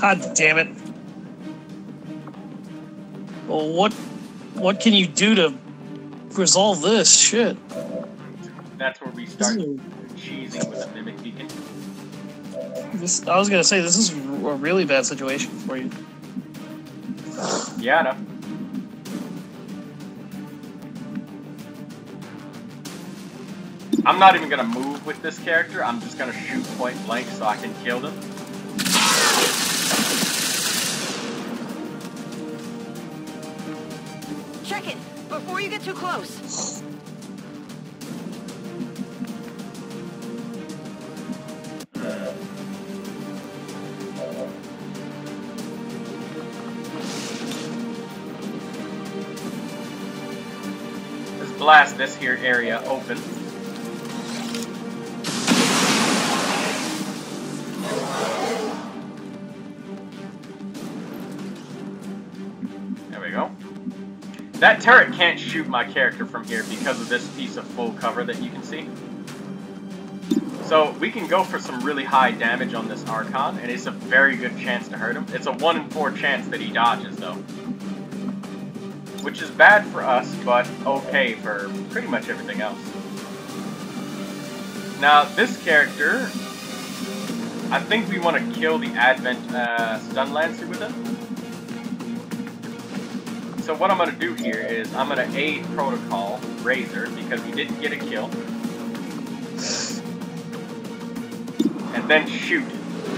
God damn it. Well, what can you do to resolve this shit? that's where we start cheesing with a mimic beacon. I was gonna say, this is a really bad situation for you. Yeah, I know. I'm not even gonna move with this character. I'm just gonna shoot point blank so I can kill them. Check it before you get too close. Let's blast this here area open. There we go. That turret can't shoot my character from here because of this piece of full cover that you can see. So we can go for some really high damage on this Archon, and it's a very good chance to hurt him. It's a 1 in 4 chance that he dodges, though. Which is bad for us, but okay for pretty much everything else. Now, this character, I think we want to kill the Advent Stun Lancer with him. So what I'm going to do here is I'm going to aid Protocol Razor because he didn't get a kill. And then shoot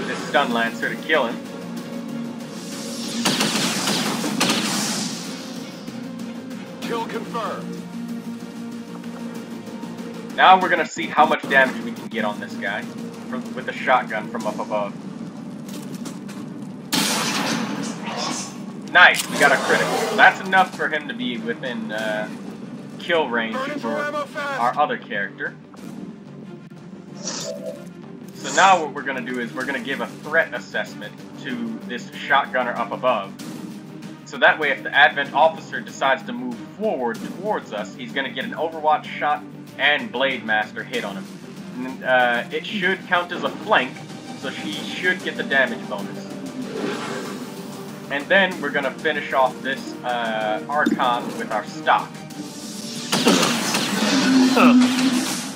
this Stun Lancer to kill him. Kill confirmed. Now we're going to see how much damage we can get on this guy with a shotgun from up above. Nice, we got a critical. That's enough for him to be within kill range for our other character. So now what we're going to do is we're going to give a threat assessment to this shotgunner up above. So that way if the Advent officer decides to move forward towards us, he's going to get an Overwatch shot and Blade Master hit on him. And, it should count as a flank, so she should get the damage bonus. And then we're going to finish off this Archon with our stock.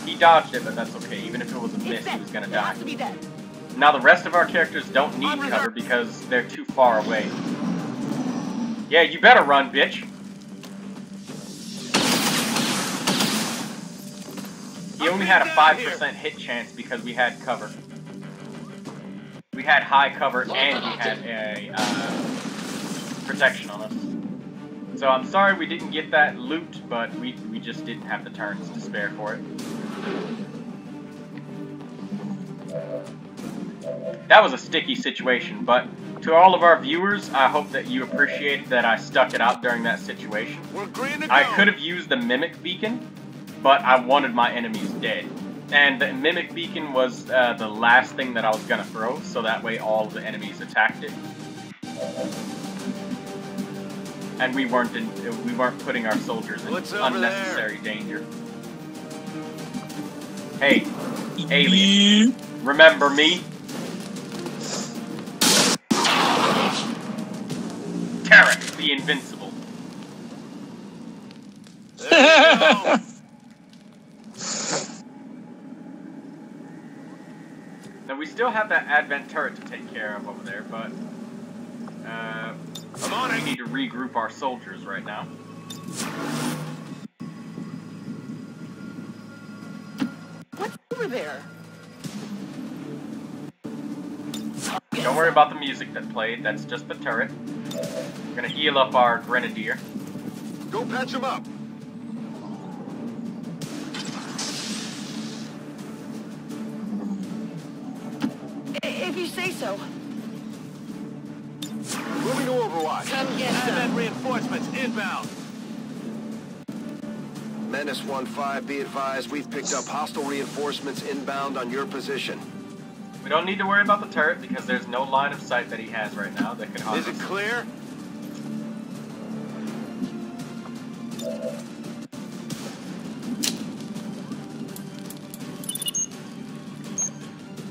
He dodged it, but that's okay. Even if it was a miss, he was going to die. Now the rest of our characters don't need cover because they're too far away. Yeah, you better run, bitch. He only had a 5% hit chance because we had cover. We had high cover and we had a protection on us. So I'm sorry we didn't get that loot, but we just didn't have the turns to spare for it. That was a sticky situation, but to all of our viewers, I hope that you appreciate that I stuck it out during that situation. I could have used the Mimic Beacon, but I wanted my enemies dead. And the Mimic Beacon was the last thing that I was going to throw, so that way all of the enemies attacked it. And we weren't putting our soldiers in unnecessary danger. Hey, alien, remember me? Tarek, the Invincible. Now we still have that Advent turret to take care of over there, but we need to regroup our soldiers right now. What's over there? Don't worry about the music that played, that's just the turret. We're gonna heal up our Grenadier. Go patch him up. If you say so. Moving to Overwatch. Come get some. Advent reinforcements inbound. Menace 1-5, be advised, we've picked up hostile reinforcements inbound on your position. We don't need to worry about the turret because there's no line of sight that he has right now that can harm us. Is it clear?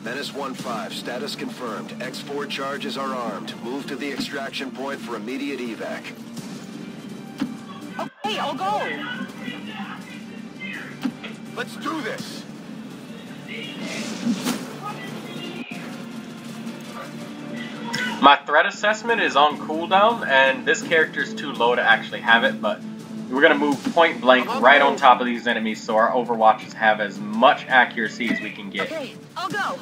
Menace 1-5, status confirmed. X4 charges are armed. Move to the extraction point for immediate evac. Okay, I'll go. Let's do this. My threat assessment is on cooldown, and this character is too low to actually have it, but we're going to move point blank right on top of these enemies so our overwatches have as much accuracy as we can get. Okay, I'll go.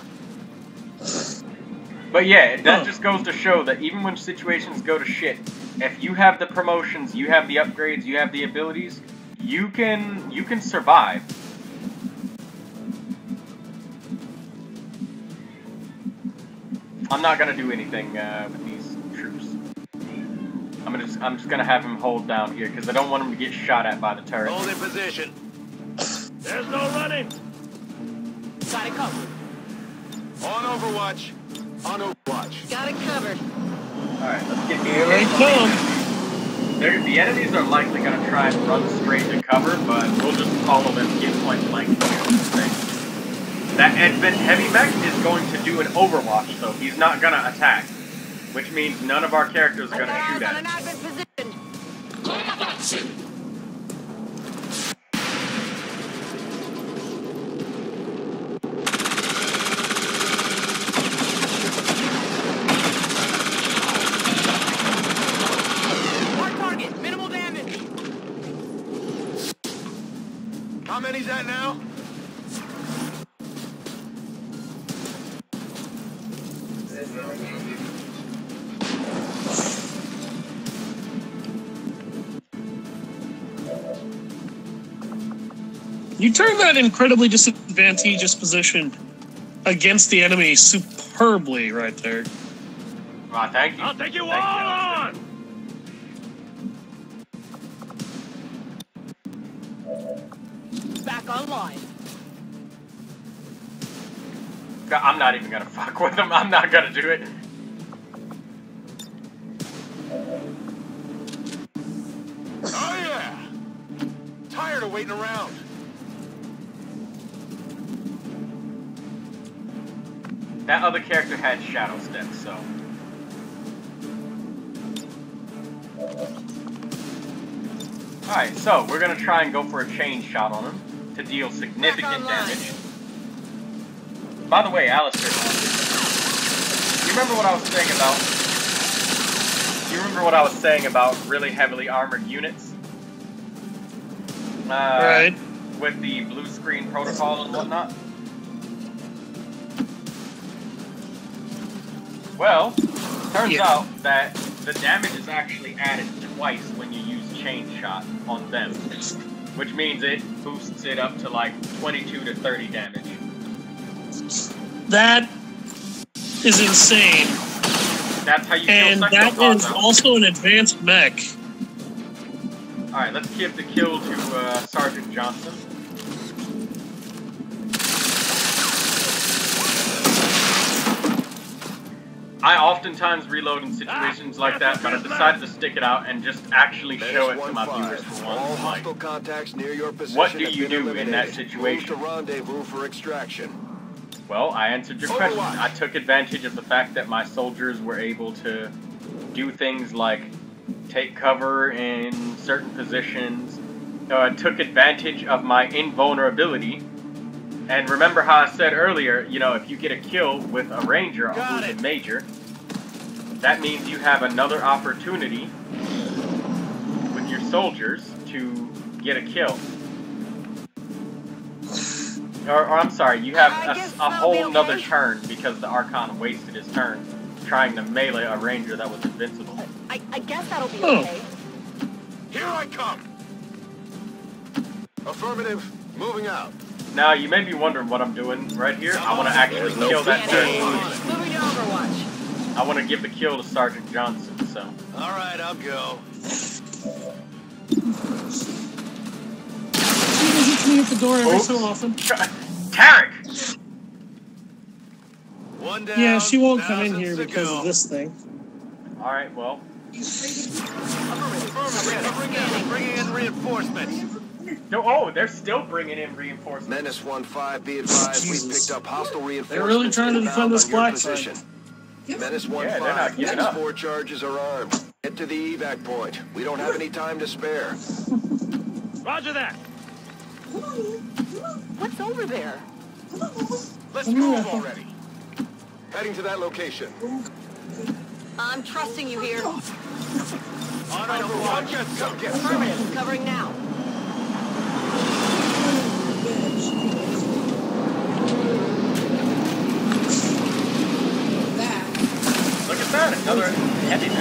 But yeah, that just goes to show that even when situations go to shit, if you have the promotions, you have the upgrades, you have the abilities, you can survive. I'm not gonna do anything with these troops. I'm just gonna have him hold down here because I don't want him to get shot at by the turret. Hold in position. There's no running. Got it covered. On Overwatch. On Overwatch. Got it covered. Alright, let's get Here they come. The enemies are likely gonna try and run straight to cover, but we'll just follow them, get point blank. That heavy mech is going to do an overwatch, so he's not gonna attack, which means none of our characters are gonna shoot at him. Hard target. Minimal damage. How many's that now? You turn that incredibly disadvantageous position against the enemy superbly right there. Aw, thank you. I'll take you all Thank you. on. Back online. I'm not even gonna fuck with him. I'm not gonna do it. Oh yeah! Tired of waiting around. That other character had shadow step, so. Alright, so we're gonna try and go for a chain shot on him to deal significant damage. By the way, Alister, you remember what I was saying about? You remember what I was saying about really heavily armored units? Right. With the blue screen protocol and whatnot? Well, turns out that the damage is actually added twice when you use chain shot on them, which means it boosts it up to like 22 to 30 damage. That is insane. That's how you And kill that Sector is Boss. also an advanced mech. Alright, let's give the kill to Sergeant Johnson. I oftentimes reload in situations like that, but I decided to stick it out and just actually show it to my viewers for All once. Like, hostile contacts near your position what do have you been do in that eliminated. situation? Move to rendezvous for extraction. well, I answered your question. Overwatch. I took advantage of the fact that my soldiers were able to do things like take cover in certain positions. I took advantage of my invulnerability. And remember how I said earlier, you know, if you get a kill with a ranger who's a major, that means you have another opportunity with your soldiers to get a kill. Or I'm sorry, you have a whole nother turn because the Archon wasted his turn trying to melee a ranger that was invincible. I guess that'll be okay. Here I come. Affirmative. Moving out. Now, you may be wondering what I'm doing right here. I want to actually kill that turret. Moving to Overwatch. I want to give the kill to Sergeant Johnson, so. All right, I'll go. She visits me at the door every so often. Tarek! One down. Yeah, she won't come in thousands here to because go. of this thing. Alright, well. Bringing in reinforcements. No, oh, they're still bringing in reinforcements. Menace 1-5, be advised, we Jesus. picked up hostile reinforcements. They're really trying to defend inbound this on your black position. side. Menace 1-5, Yeah, they're not giving next up. 4 charges are armed. Get to the evac point. We don't have any time to spare. Roger that. What's over there? Let's move already. Heading to that location. I'm trusting you here. On overwatch. Come get some. Affirmative. Covering now. Look at that, another heavy mech. I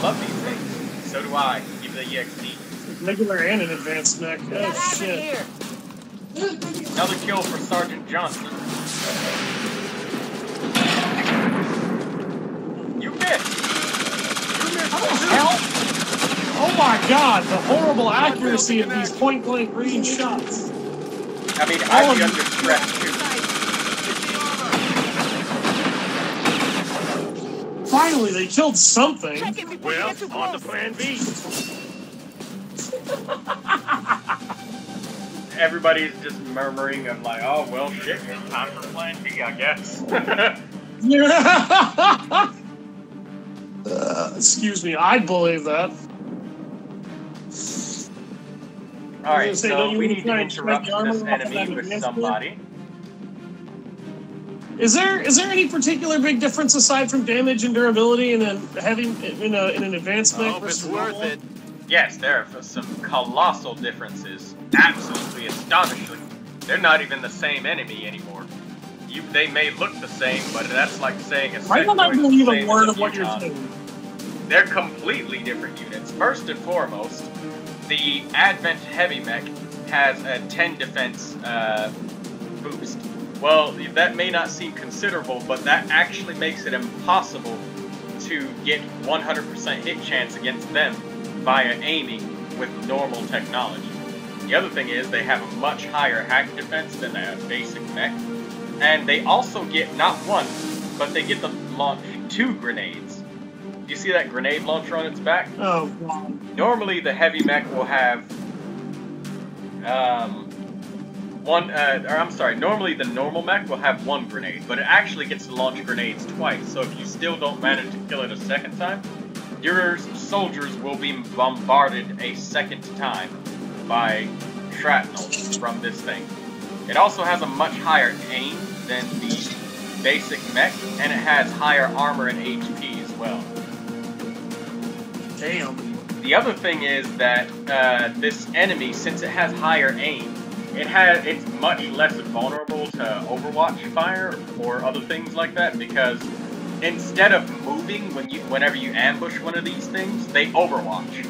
love these things. So do I. Give the EXP. Regular and an advanced mech. What Oh happened shit. here? Another kill for Sergeant Johnson. You missed! You missed! How the hell? Oh my god, the horrible accuracy of these point-blank range shots. I mean, I'd be under stress too. Finally, they killed something. Check it before you Well, get too on to close. plan B. Everybody's just murmuring of like, oh, well, shit, it's time for plan B, I guess. Excuse me, I believe that. Alright, Say, so don't you we wanna need try to and shred interrupt the armor this off of enemy that with advanced somebody. Is there any particular big difference aside from damage and durability in an advanced I mech hope it's versus worth normal? it. Yes, there are some colossal differences. Absolutely astonishing. They're not even the same enemy anymore. They may look the same, but that's like saying a Why don't I sectoid is believe the a same word as of what you're Muton. saying? They're completely different units. First and foremost, the Advent Heavy Mech has a 10 defense boost. Well, that may not seem considerable, but that actually makes it impossible to get 100% hit chance against them via aiming with normal technology. The other thing is they have a much higher hack defense than a basic mech, and they also get not one, but they get to launch 2 grenades. Do you see that grenade launcher on its back? Oh god. Normally the heavy mech will have normally the normal mech will have 1 grenade, but it actually gets to launch grenades twice, so if you still don't manage to kill it a second time, your soldiers will be bombarded a second time by shrapnel from this thing. It also has a much higher aim than the basic mech, and it has higher armor and HP as well. Damn. The other thing is that this enemy, since it has higher aim, it's much less vulnerable to Overwatch fire or other things like that, because instead of moving whenever you ambush one of these things, they overwatch.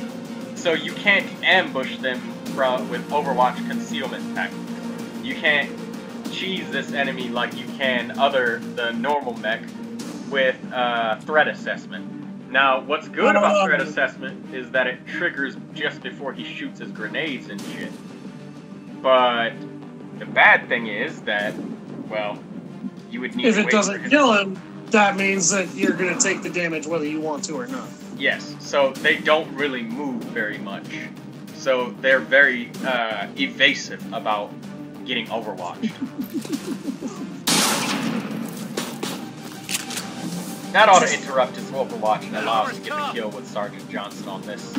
So you can't ambush them with Overwatch concealment tactics. You can't cheese this enemy like you can the normal mech with threat assessment. Now, what's good about threat assessment is that it triggers just before he shoots his grenades and shit. But the bad thing is that, well, you would need If to it wait doesn't for him. kill him, that means that you're going to take the damage whether you want to or not. Yes, so they don't really move very much. So they're very evasive about getting overwatched. That ought to interrupt his overwatch and allow us to get the kill with Sergeant Johnson on this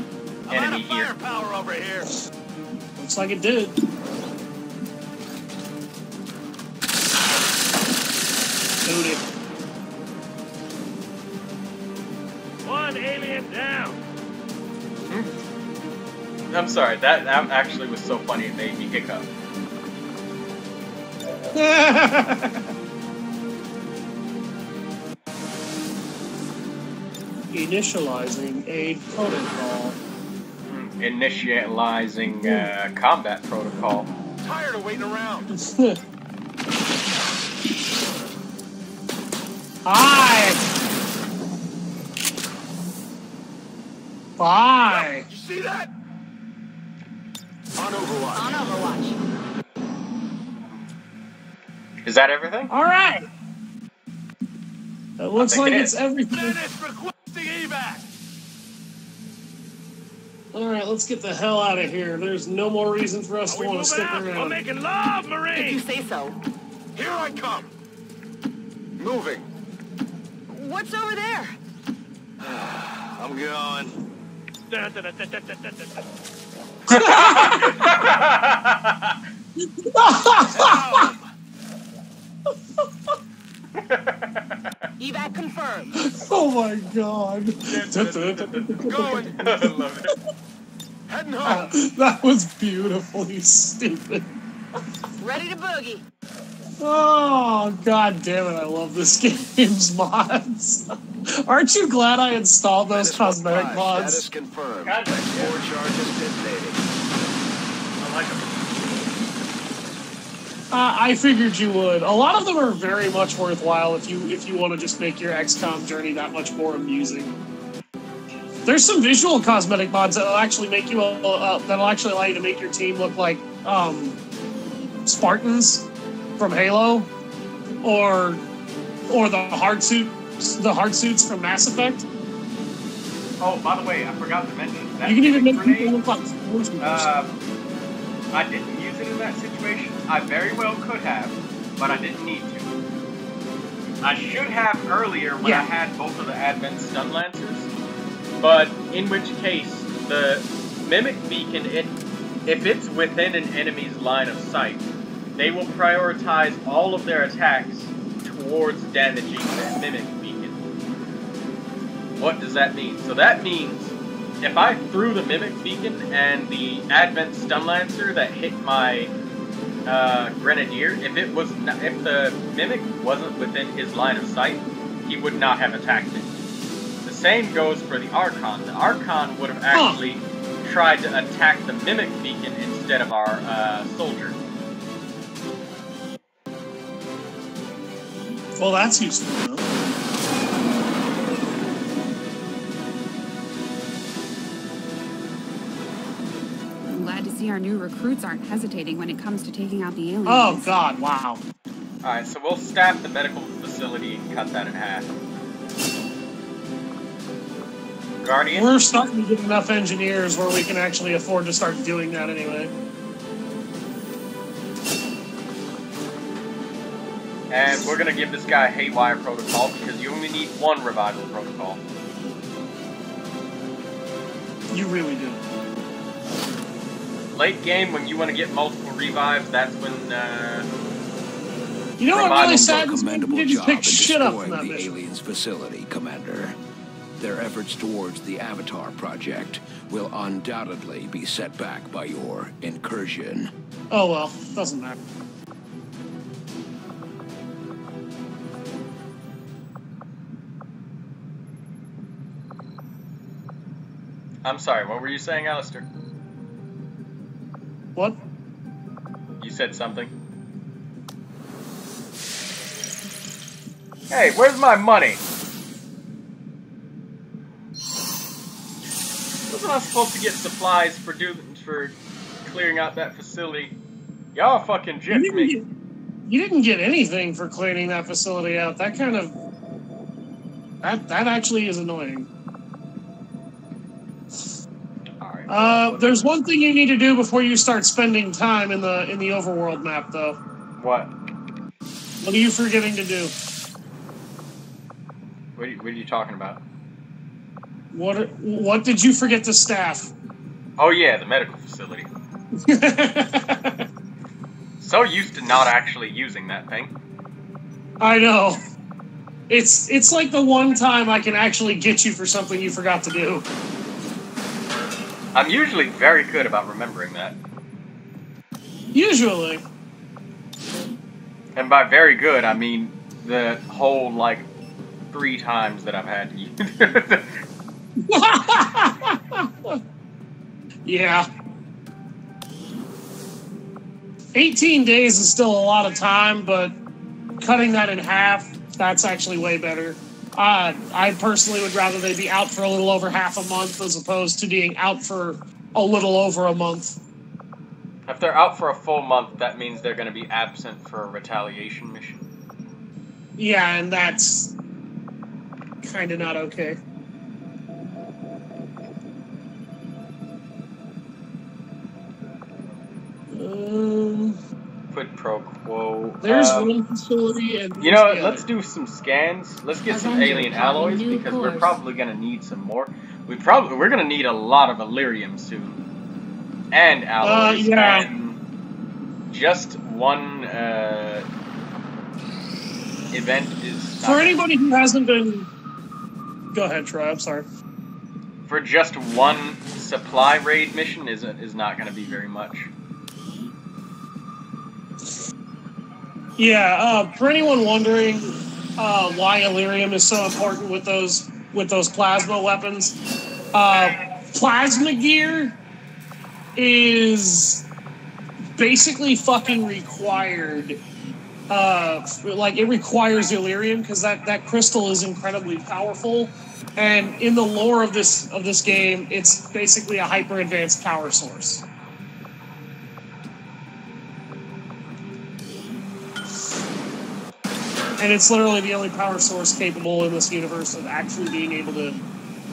enemy here. Firepower over here. Looks like it did. Booted. One alien down. I'm sorry, that actually was so funny it made me hiccup. Initializing a protocol. Initializing combat protocol. Tired of waiting around. Hi! Bye! You see that? On Overwatch. On Overwatch. Is that everything? Alright! It looks think like it it's is. everything. Dennis requesting evac. Alright, let's get the hell out of here. There's no more reason for us Are to we want to moving stick out? I'm around. making love, If you Marine. say so. Here I come. Moving. What's over there? I'm going. Dun, dun, dun, dun, dun, dun, dun, dun. Evac confirmed. Oh my god. Going. I love it. Heading home. That was beautifully stupid. Ready to boogie. Oh, god damn it, I love this game's mods. Aren't you glad I installed those cosmetic Status mods? confirmed. God, yeah. 4 charges detonating. I like them. I figured you would. A lot of them are very much worthwhile if you want to just make your XCOM journey that much more amusing. There's some visual cosmetic mods that'll actually make you that'll actually allow you to make your team look like Spartans from Halo, or the hard suits from Mass Effect. Oh, by the way, I forgot to mention that You can even make grenade, people look like sportsmen. I didn't use it in that situation. I very well could have, but I didn't need to. I should have earlier when I had both of the Advent Stun Lancers, but in which case, the Mimic Beacon, if it's within an enemy's line of sight, they will prioritize all of their attacks towards damaging that Mimic Beacon. What does that mean? So that means if I threw the Mimic Beacon and the Advent Stun Lancer that hit my Grenadier, if the Mimic wasn't within his line of sight, he would not have attacked it. The same goes for the Archon. The Archon would have actually tried to attack the Mimic Beacon instead of our soldier. Well, that's useful, though. I'm glad to see our new recruits aren't hesitating when it comes to taking out the aliens. Oh god, wow. Alright, so we'll staff the medical facility and cut that in half. Guardian? We're starting to get enough engineers where we can actually afford to start doing that anyway. And we're gonna give this guy Haywire Protocol because you only need one revival protocol. You really do. Late game, when you want to get multiple revives, that's when, You know what really sad is we Commendable didn't job pick in shit up from destroying that the mission. aliens' facility, Commander. Their efforts towards the Avatar project will undoubtedly be set back by your incursion. Oh well, doesn't matter. I'm sorry, what were you saying, Alister? What? You said something. Hey, where's my money? Wasn't I supposed to get supplies for clearing out that facility? Y'all fucking gypped me. You didn't get anything for cleaning that facility out. That kind of... That actually is annoying. Alright. There's one thing you need to do before you start spending time in the overworld map, though. What? What are you forgetting to do? What are you talking about? What did you forget to staff? Oh yeah, the medical facility. So used to not actually using that thing. I know. It's like the one time I can actually get you for something you forgot to do. I'm usually very good about remembering that. Usually. And by very good, I mean the whole, like, 3 times that I've had to use. Yeah. 18 days is still a lot of time, but cutting that in half, that's actually way better. I personally would rather they be out for a little over half a month as opposed to being out for a little over a month. If they're out for a full month, that means they're going to be absent for a retaliation mission. Yeah, and that's kind of not okay. Quid pro quo. There's one facility and... You know what, let's do some scans. Let's get some alien alloys because we're probably going to need some more. We're going to need a lot of Illyrium soon. And alloys. yeah. And just one event is not for anybody who hasn't been. Go ahead, Troy. I'm sorry. For just one supply raid mission is not going to be very much. Yeah. For anyone wondering why Illyrium is so important with those plasma weapons, plasma gear is basically fucking required. Like it requires Illyrium because that crystal is incredibly powerful, and in the lore of this game, it's basically a hyper advanced power source. And it's literally the only power source capable in this universe of actually being able to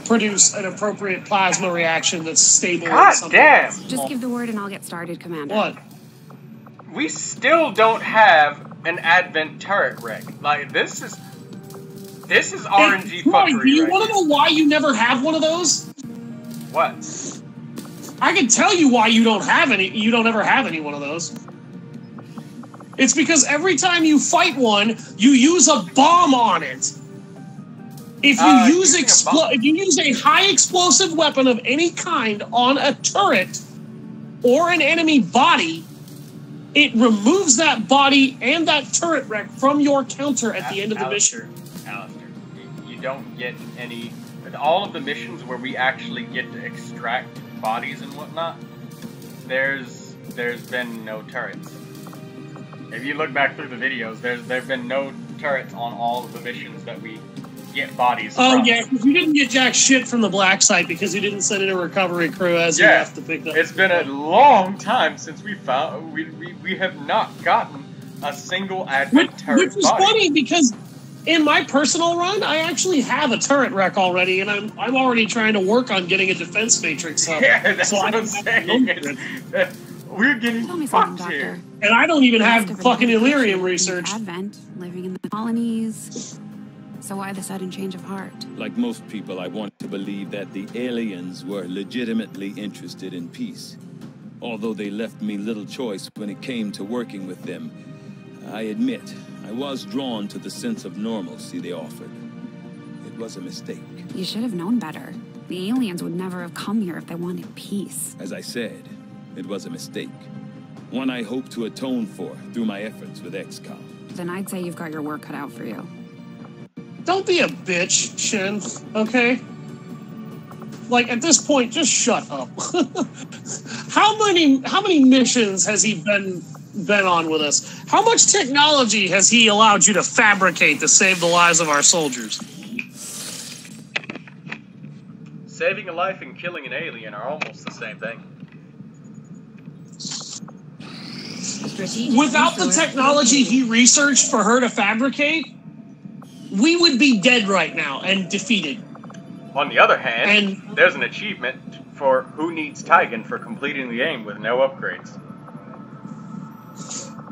produce an appropriate plasma reaction that's stable. God damn! Just give the word and I'll get started, Commander. What? We still don't have an Advent turret wreck. Like, this is RNG fuckery. Do you want to know why you never have one of those? What? I can tell you why you don't have any. You don't ever have any one of those. It's because every time you fight one, you use a bomb on it. If you if you use a high explosive weapon of any kind on a turret or an enemy body, it removes that body and that turret wreck from your counter at the end of the mission. Alister, you don't get any. All of the missions where we actually get to extract bodies and whatnot, there's been no turrets. If you look back through the videos, there've been no turrets on all of the missions that we get bodies from. Oh yeah, because you didn't get jack shit from the black site because you didn't send in a recovery crew as you have to pick up. It's been a long time since we found we have not gotten a single Advent turret Which is funny because in my personal run, I actually have a turret wreck already, and I'm already trying to work on getting a defense matrix up. Yeah, that's what I'm saying. We're getting fucked here. And I don't even have fucking Illyrium research. Advent, living in the colonies. So why the sudden change of heart? Like most people, I want to believe that the aliens were legitimately interested in peace. Although they left me little choice when it came to working with them, I admit I was drawn to the sense of normalcy they offered. It was a mistake. You should have known better. The aliens would never have come here if they wanted peace. As I said, it was a mistake. One I hope to atone for through my efforts with XCOM. Then I'd say you've got your work cut out for you. Don't be a bitch, Shin, okay? Like, at this point, just shut up. How many missions has he been on with us? How much technology has he allowed you to fabricate to save the lives of our soldiers? Saving a life and killing an alien are almost the same thing. Without the technology he researched for her to fabricate, we would be dead right now and defeated. On the other hand, there's an achievement for who needs Tigan for completing the game with no upgrades.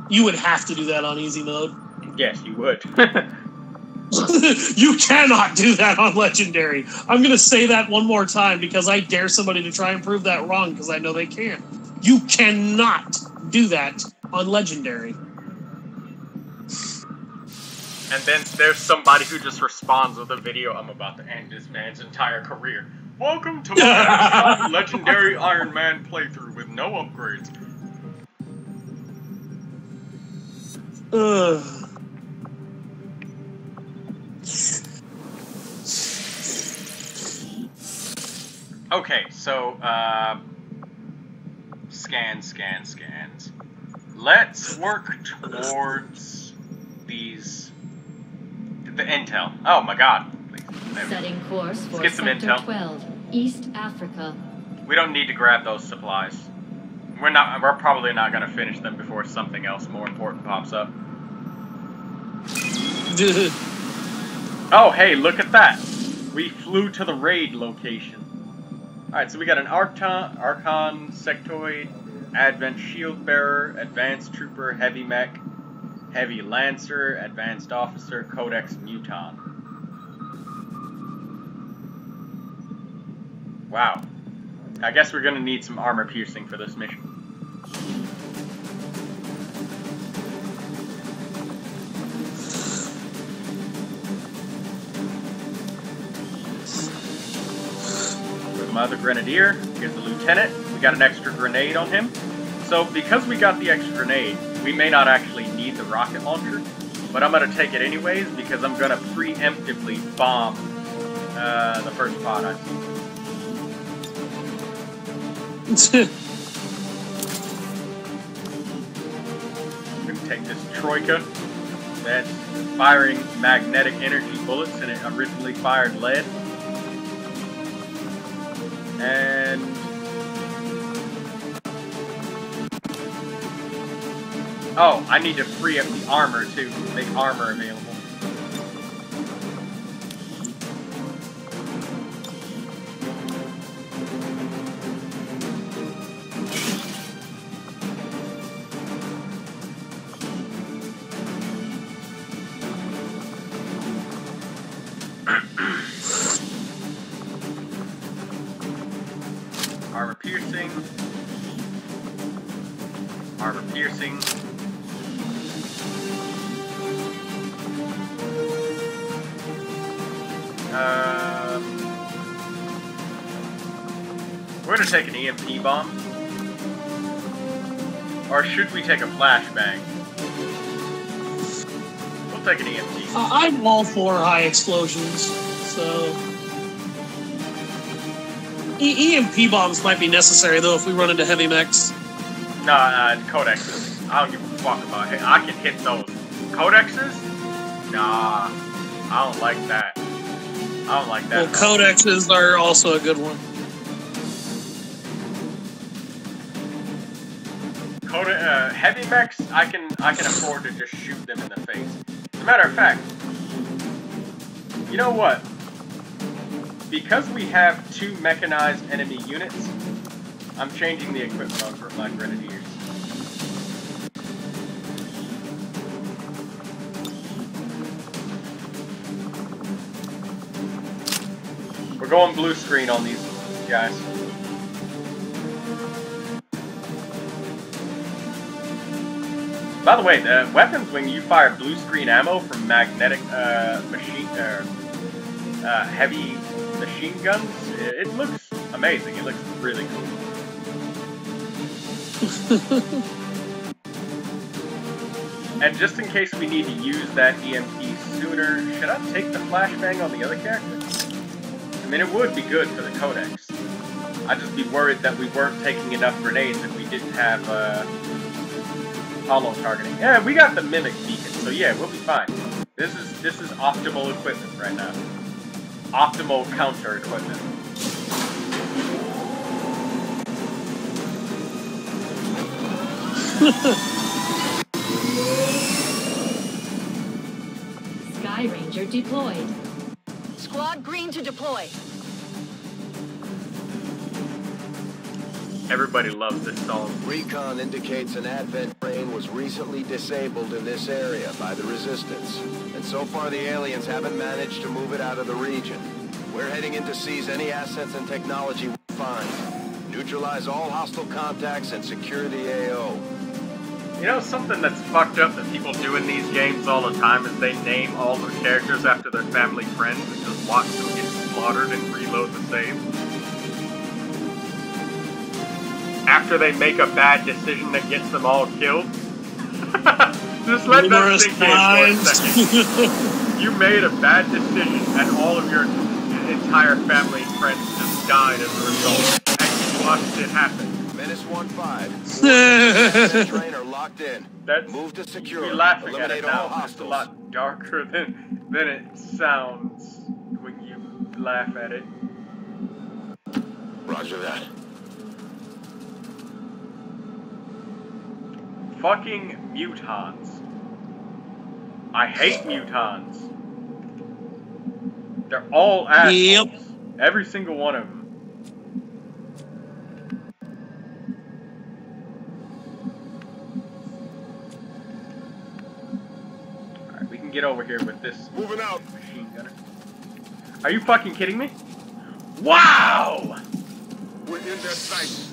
You would have to do that on easy mode. Yes, you would. You cannot do that on Legendary. I'm going to say that one more time because I dare somebody to try and prove that wrong because I know they can. You cannot do that on Legendary. And then there's somebody who just responds with a video, I'm about to end this man's entire career. Welcome to my Legendary Iron Man playthrough with no upgrades. Okay, so, scans. Let's work towards the intel. Oh my god. Setting course for get some Sector intel. 12, East Africa. We don't need to grab those supplies. We're probably not gonna finish them before something else more important pops up. Oh, hey, look at that. We flew to the raid location. Alright, so we got an Archon, Sectoid, Advent Shield Bearer, Advanced Trooper, Heavy Mech, Heavy Lancer, Advanced Officer, Codex Muton. Wow. I guess we're gonna need some armor piercing for this mission. my other grenadier. Here's the lieutenant. We got an extra grenade on him. So because we got the extra grenade, we may not actually need the rocket launcher, but I'm going to take it anyways because I'm going to preemptively bomb the first pod I see. I'm going to take this Troika that's firing magnetic energy bullets, and it originally fired lead. And oh, I need to free up the armor to make armor available. Armor piercing. Armor piercing. We're gonna take an EMP bomb. Or should we take a flashbang? We'll take an EMP. I'm all for high explosions, so... EMP bombs might be necessary, though, if we run into heavy mechs. Nah, codexes. I don't give a fuck about it. I can hit those. Codexes? Nah, I don't like that. I don't like that. Well, codexes are also a good one. Heavy mechs, I can afford to just shoot them in the face. As a matter of fact, you know what? Because we have 2 mechanized enemy units, I'm changing the equipment on for my grenadiers. We're going blue screen on these guys. By the way, the weapons, when you fire blue screen ammo from magnetic heavy machine guns, it looks amazing. It looks really cool. And just in case we need to use that EMP sooner, should I take the flashbang on the other character? I mean, it would be good for the codex. I'd just be worried that we weren't taking enough grenades if we didn't have hollow targeting. Yeah, we got the mimic beacon, so yeah, we'll be fine. This is optimal equipment right now. Optimal counter equipment. Sky Ranger deployed. Squad green to deploy. Everybody loves this song. Recon indicates an Advent train was recently disabled in this area by the Resistance. And so far the aliens haven't managed to move it out of the region. We're heading in to seize any assets and technology we find. Neutralize all hostile contacts and secure the AO. You know, something that's fucked up that people do in these games all the time is they name all their characters after their family friends and just watch them get slaughtered and reload the save. After they make a bad decision that gets them all killed. Just let that sink in for a second. You made a bad decision and all of your entire family and friends just died as a result. And you watched it happen. Menace 1-5. Train are locked in. That's, move to secure. You're laughing at Eliminate it now, all but it's a hostiles. lot darker than it sounds when you laugh at it. Roger that. Fucking mutons. I hate mutons. They're all assholes. Yep. Every single one of them. Alright, we can get over here with this Moving out. machine gunner. Are you fucking kidding me? Wow! We're in their sight.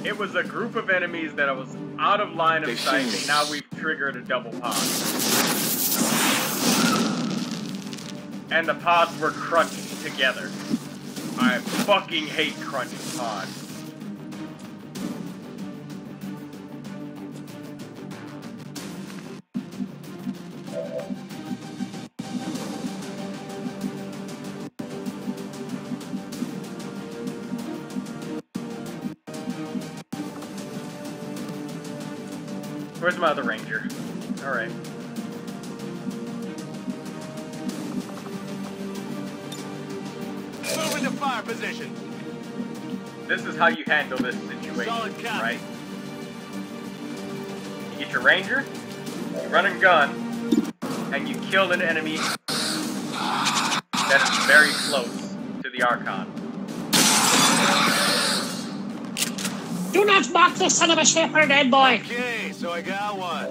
It was a group of enemies that was out of line of They've sight, seen and now we've triggered a double pop. and the pods were crunched together. I fucking hate crunched pods. Where's my other ranger? Alright. Move into fire position. This is how you handle this situation, right? You get your ranger, you run and gun, and you kill an enemy that is very close to the Archon. Do not mock the son of a shepherd, dead boy! Okay, so I got one.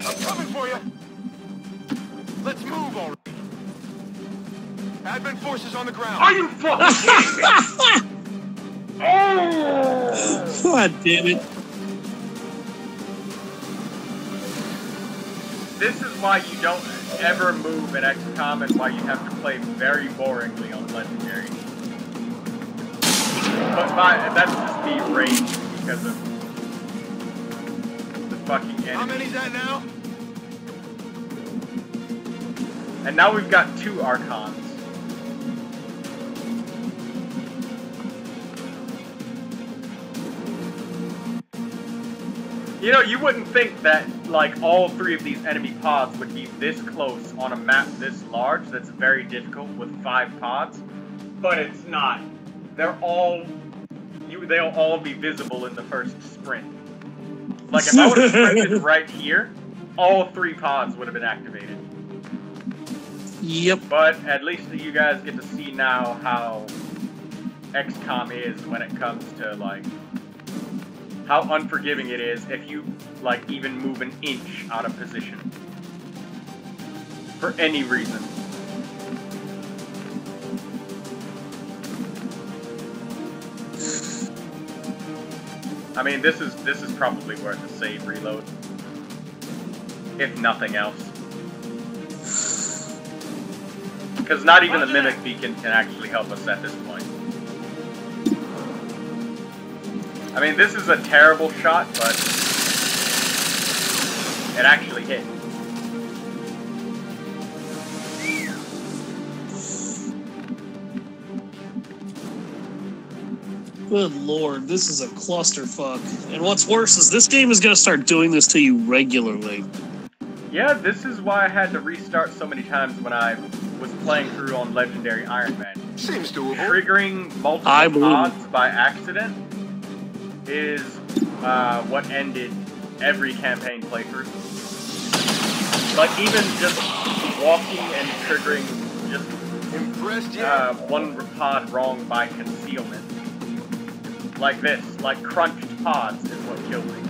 I'm coming for you. Let's move already. Advent forces on the ground. Are you fucking kidding me? Oh! God damn it. This is why you don't ever move in XCOM and why you have to play very boringly on Legendary. But that's just me rage because of the fucking enemy. How many's that now? And now we've got 2 Archons. You know, you wouldn't think that, like, all 3 of these enemy pods would be this close on a map this large that's very difficult with 5 pods, but it's not. They'll all be visible in the first sprint. Like, if I would have sprinted right here, all 3 pods would have been activated. Yep. But at least you guys get to see now how XCOM is when it comes to, like, how unforgiving it is if you, like, even move an inch out of position. For any reason. I mean, this is probably worth a save reload. If nothing else. Because not even the Mimic Beacon can actually help us at this point. I mean, this is a terrible shot, but it actually hit. Good lord, this is a clusterfuck. And what's worse is this game is going to start doing this to you regularly. Yeah, this is why I had to restart so many times when I was playing through on Legendary Iron Man. Seems doable. Triggering multiple pods by accident is what ended every campaign playthrough. Like, even just walking and triggering just one pod wrong by concealment. Like this, like crunched pods is what killed me.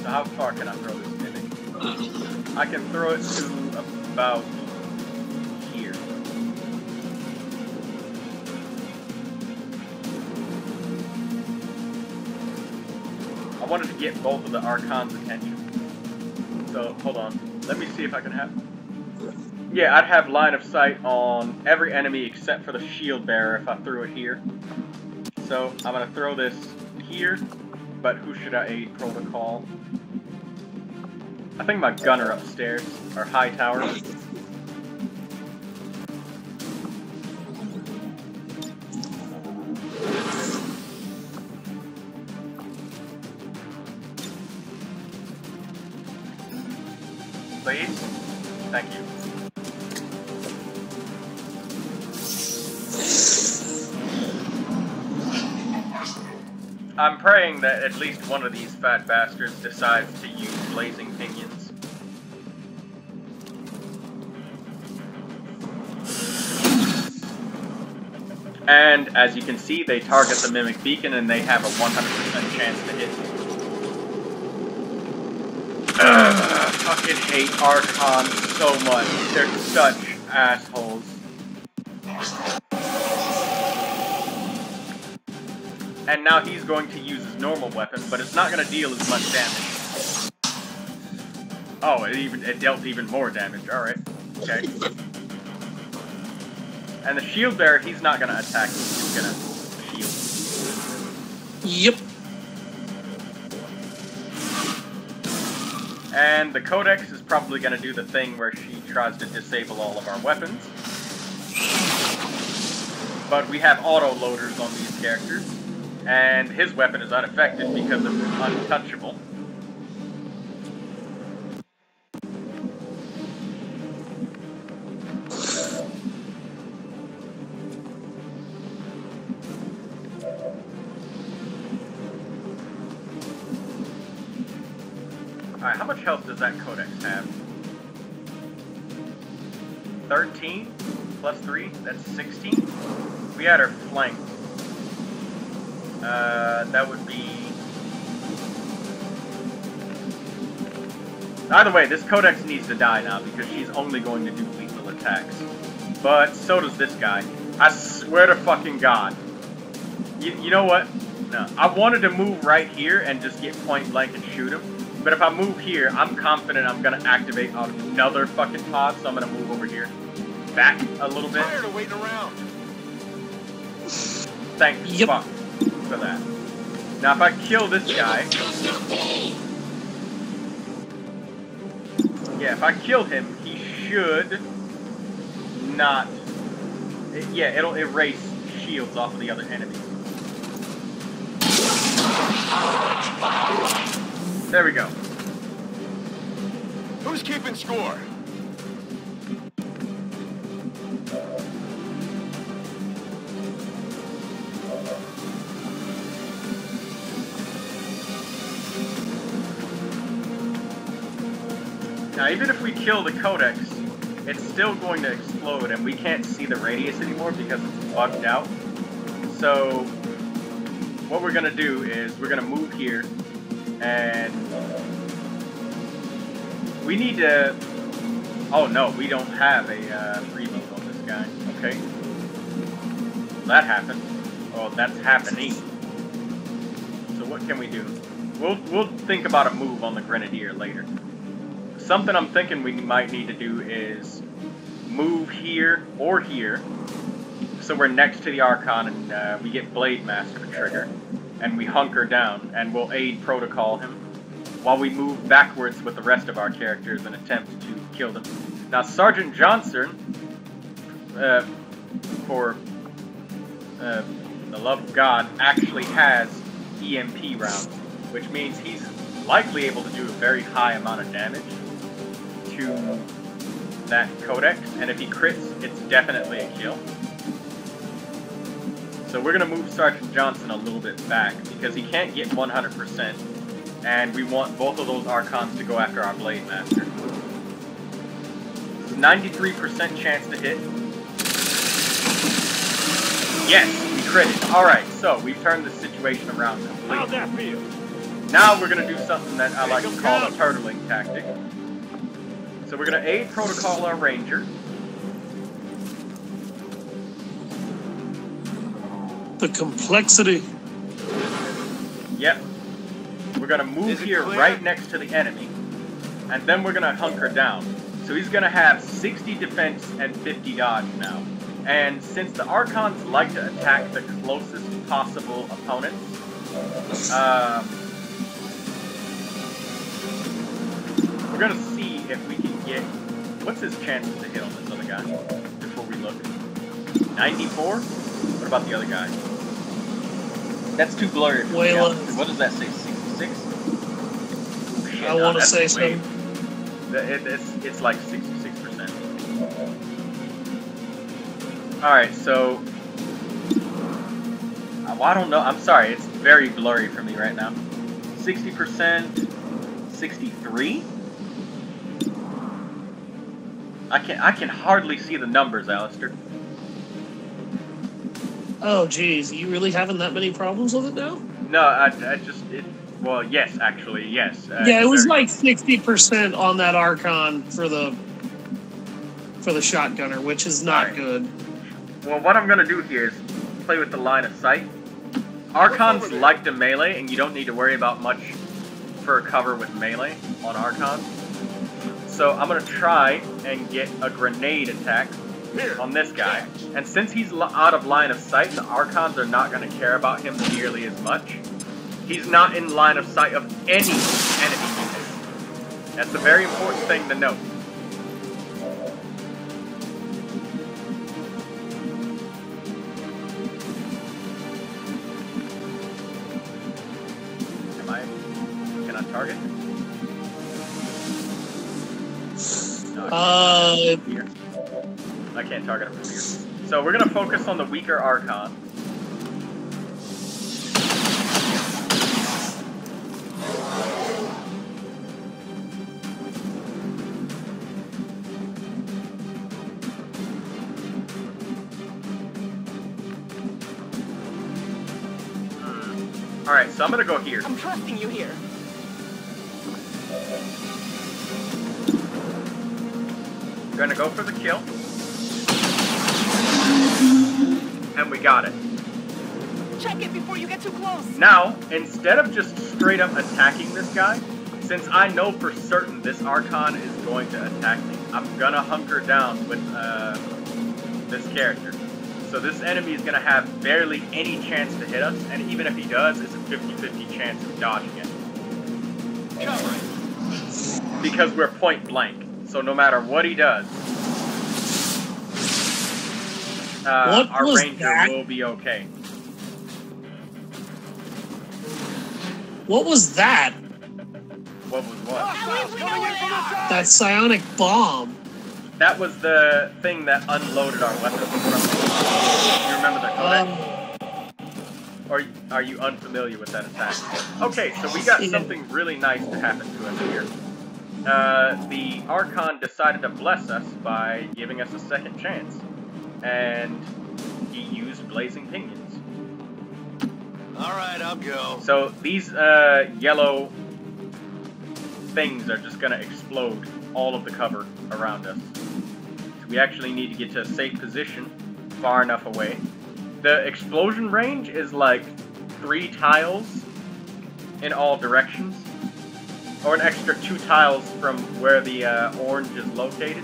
So how far can I throw this mimic? I can throw it to about here. I wanted to get both of the Archon's attention. So, hold on. Let me see if I can have... Yeah, I'd have line of sight on every enemy except for the shield bearer if I threw it here. So, I'm going to throw this here, but who should I aid protocol? I think my gunner upstairs, or high tower. Please? Thank you. I'm praying that at least one of these fat bastards decides to use blazing pinions. And as you can see, they target the Mimic Beacon and they have a 100% chance to hit. I fucking hate Archon so much. They're such assholes. And now he's going to use his normal weapon, but it's not going to deal as much damage. Oh, it dealt even more damage. All right. Okay. And the shield bearer, he's not gonna attack. He's gonna shield. Yep. And the Codex is probably gonna do the thing where she tries to disable all of our weapons. But we have auto loaders on these characters, and his weapon is unaffected because of untouchable. Alright, how much health does that Codex have? 13 plus 3, that's 16. We had her flanked. That would be... Either way, this Codex needs to die now because she's only going to do lethal attacks. But so does this guy. I swear to fucking God. You know what? No, I wanted to move right here and just get point blank and shoot him. But if I move here, I'm confident I'm gonna activate another fucking pod, so I'm gonna move over here. Back a little bit. Tired of waiting around. Thanks, fuck, for that. Now if I kill this guy... Yeah, if I kill him, he should not... Yeah, it'll erase shields off of the other enemies. There we go. Who's keeping score? Now, even if we kill the Codex, it's still going to explode, and we can't see the radius anymore because it's bugged out. So, what we're going to do is we're going to move here, and we need to... Oh no, we don't have a reload on this guy. Okay. That happened. Oh, that's happening. So what can we do? We'll think about a move on the Grenadier later. Something I'm thinking we might need to do is move here or here, so we're next to the Archon and we get Blade Master trigger, and we hunker down, and we'll aid Protocol him, while we move backwards with the rest of our characters and attempt to kill them. Now, Sergeant Johnson, for the love of God, actually has EMP rounds, which means he's likely able to do a very high amount of damage to that Codex, and if he crits, it's definitely a kill. So we're going to move Sergeant Johnson a little bit back, because he can't get 100%, and we want both of those Archons to go after our Blade Master. 93% chance to hit. Yes, we critted. Alright, so we've turned the situation around completely. How'd that feel? Now we're going to do something that I like to call a turtling tactic. So we're going to aid Protocol our Ranger. The complexity. Yep. We're going to move here right next to the enemy. And then we're going to hunker down. So he's going to have 60 defense and 50 dodge now. And since the Archons like to attack the closest possible opponents, we're going to see if we can get... What's his chances to hit on this other guy before we look? 94? What about the other guy? That's too blurry. What does that say? 66? Shit, I want to say something. It's like 66%. Alright, so... I don't know. I'm sorry. It's very blurry for me right now. 60%... 63? I can hardly see the numbers, Alister. Oh, geez. You really having that many problems with it now? No, I just... Well, yes, actually, yes. Yeah, it was like 60% on that Archon for the shotgunner, which is not good. Well, what I'm going to do here is play with the line of sight. Archons like to melee, and you don't need to worry about much for cover with melee on Archons. So I'm gonna try and get a grenade attack on this guy. And since he's out of line of sight, the Archons are not gonna care about him nearly as much. He's not in line of sight of any enemy unit. That's a very important thing to note. Can I target? No, I can't target him from here. So we're gonna focus on the weaker Archon. Alright, so I'm gonna go here. I'm trusting you here. Gonna go for the kill. And we got it. Check it before you get too close. Now, instead of just straight up attacking this guy, since I know for certain this Archon is going to attack me, I'm gonna hunker down with this character. So this enemy is gonna have barely any chance to hit us, and even if he does, it's a 50-50 chance of dodging it. Because we're point blank. So no matter what he does, our ranger will be okay. What was that? What was what? That psionic bomb. That was the thing that unloaded our weapons from. You remember the codec? Or are you unfamiliar with that attack? Okay, so we got something really nice to happen to us here. The Archon decided to bless us by giving us a second chance. And he used Blazing Pinions. Alright, I'll go. So these yellow things are just gonna explode all of the cover around us. So we actually need to get to a safe position, far enough away. The explosion range is like 3 tiles in all directions. Or an extra 2 tiles from where the orange is located.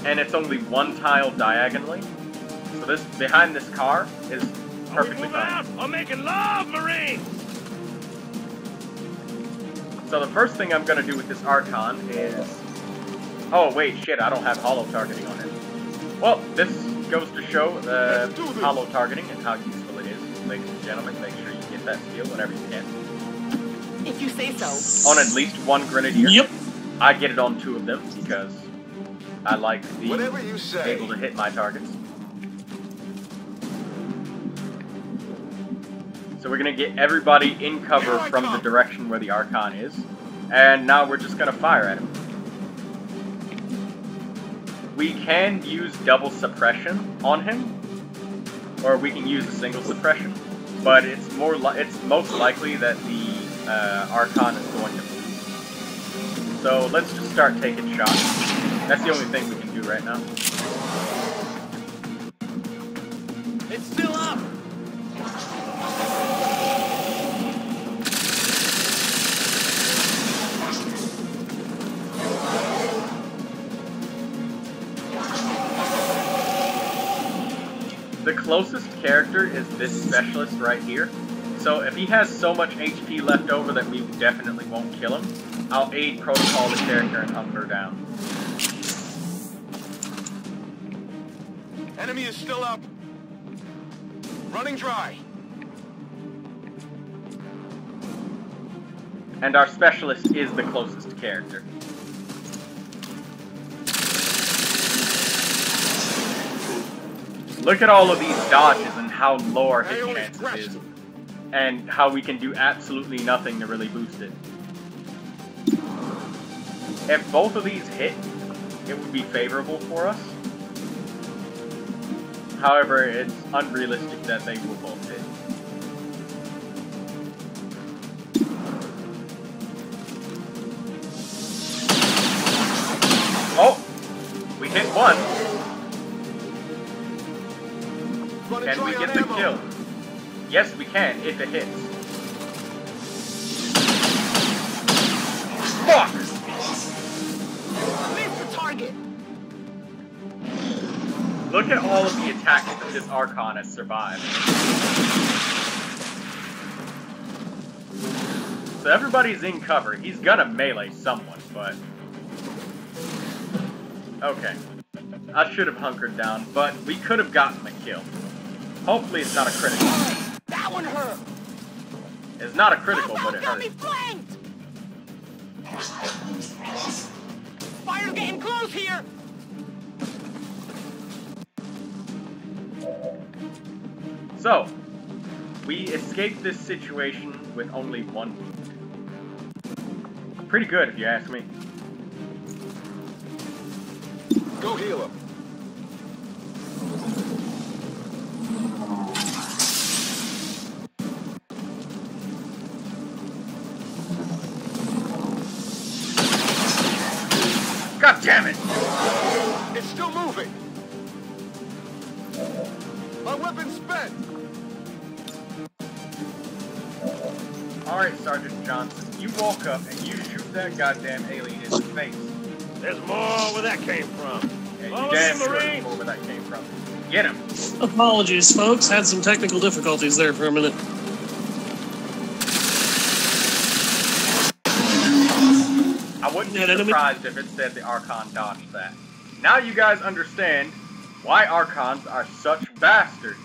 And it's only 1 tile diagonally. So this, behind this car, is perfectly fine. I'm making love, Marine! So the first thing I'm gonna do with this Archon is... Oh wait, shit, I don't have holo targeting on him. Well, this goes to show holo targeting and how useful it is. Ladies and gentlemen, make sure you get that skill whenever you can. If you say so. On at least 1 grenadier. Yep. I get it on 2 of them because I like being Whatever you say. able to hit my targets. So we're gonna get everybody in cover from the direction where the Archon is. And now we're just gonna fire at him. We can use double suppression on him. Or we can use a single suppression. But it's most likely that the Archon is going to move. So let's just start taking shots. That's the only thing we can do right now. It's still up! The closest character is this specialist right here. So if he has so much HP left over that we definitely won't kill him, I'll aid protocol the character and hunker down. Enemy is still up. Running dry. And our specialist is the closest character. Look at all of these dodges and how low our hit chances is. And how we can do absolutely nothing to really boost it. If both of these hit, it would be favorable for us. However, it's unrealistic that they will both hit. Oh! We hit one. Can we get the kill? Yes, we can, if it hits. Fuck! Look at all of the attacks that this Archon has survived. So everybody's in cover. He's gonna melee someone, but... Okay. I should have hunkered down, but we could have gotten the kill. Hopefully it's not a critical. That one hurt. It's not a critical, but it hurt. Fire's getting close here. So, we escaped this situation with only one wound. Pretty good, if you ask me. Go heal him. God damn it! It's still moving. My weapon's spent. Alright, Sergeant Johnson, you walk up and you shoot that goddamn alien in the face. There's more where that came from. Yeah, you Follow damn the sure Marine. know where that came from. Get him! Apologies, folks. Had some technical difficulties there for a minute. I wouldn't be surprised if it said the Archon dodged that. Now you guys understand why Archons are such bastards.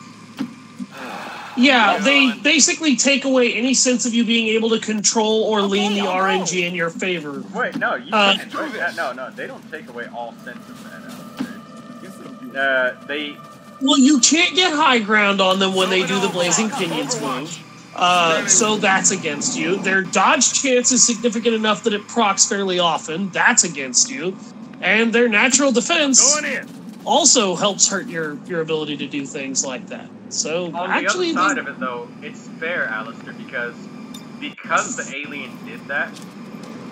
Yeah, they basically take away any sense of you being able to control or lean the RNG in your favor. Wait, no, you can't do that. No, they don't take away all sense of that. Well, you can't get high ground on them when they do the Blazing Pinions move. So that's against you. Their dodge chance is significant enough that it procs fairly often. That's against you. And their natural defense also helps hurt your ability to do things like that. So on actually, the other side of it, though, it's fair, Alister, because the alien did that,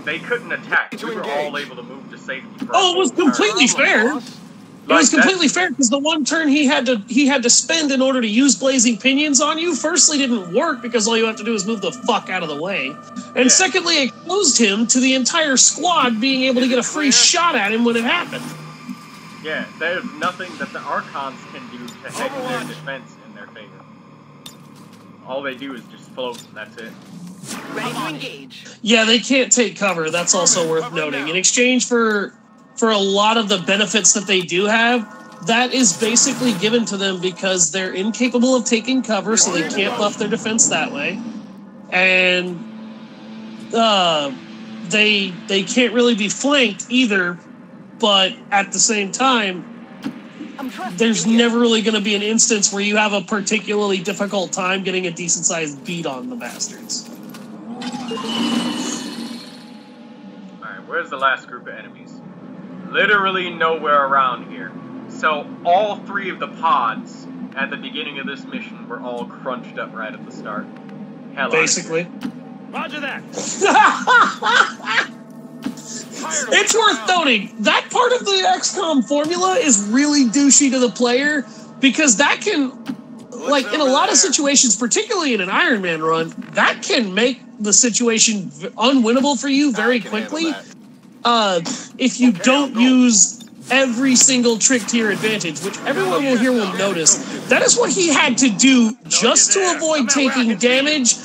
they couldn't attack. We were all able to move to safety. Oh, it was completely fair. It was completely fair because the one turn he had to spend in order to use Blazing Pinions on you, firstly didn't work because all you have to do is move the fuck out of the way, and secondly exposed him to the entire squad being able to get a free shot at him when it happened. Yeah, there's nothing that the Archons can do to hedge their defense in their favor. All they do is just float, and that's it. Ready to engage. Yeah, they can't take cover. That's also worth noting. In exchange for a lot of the benefits that they do have, that is basically given to them because they're incapable of taking cover, so they can't buff their defense that way. And they can't really be flanked either, but at the same time, there's never really going to be an instance where you have a particularly difficult time getting a decent-sized beat on the bastards. Alright, where's the last group of enemies? Literally nowhere around here. So all three of the pods at the beginning of this mission were all crunched up right at the start. Hell, basically. Roger that. It's worth noting, that part of the XCOM formula is really douchey to the player, because that can, like, in a lot of situations, particularly in an Iron Man run, that can make the situation unwinnable for you very quickly. If you don't use every single trick to your advantage, which everyone will hear will notice. That is what he had to do just to avoid taking damage,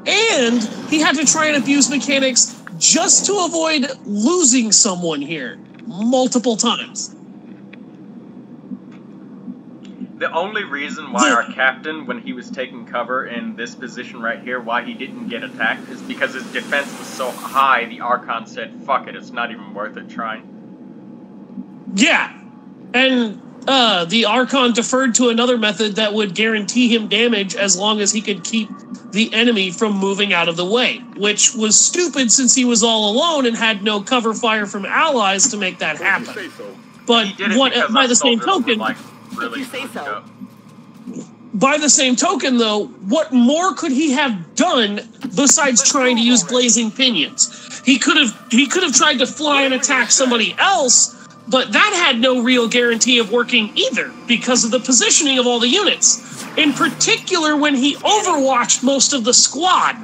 and he had to try and abuse mechanics just to avoid losing someone here multiple times. The only reason why our captain, when he was taking cover in this position right here, why he didn't get attacked is because his defense was so high, the Archon said, fuck it, it's not even worth it trying. Yeah, and the Archon deferred to another method that would guarantee him damage as long as he could keep the enemy from moving out of the way, which was stupid since he was all alone and had no cover fire from allies to make that happen. But by the same token, by the same token, though, what more could he have done besides trying to use Blazing Pinions? He could have tried to fly and attack somebody else, but that had no real guarantee of working either because of the positioning of all the units. In particular, when he overwatched most of the squad.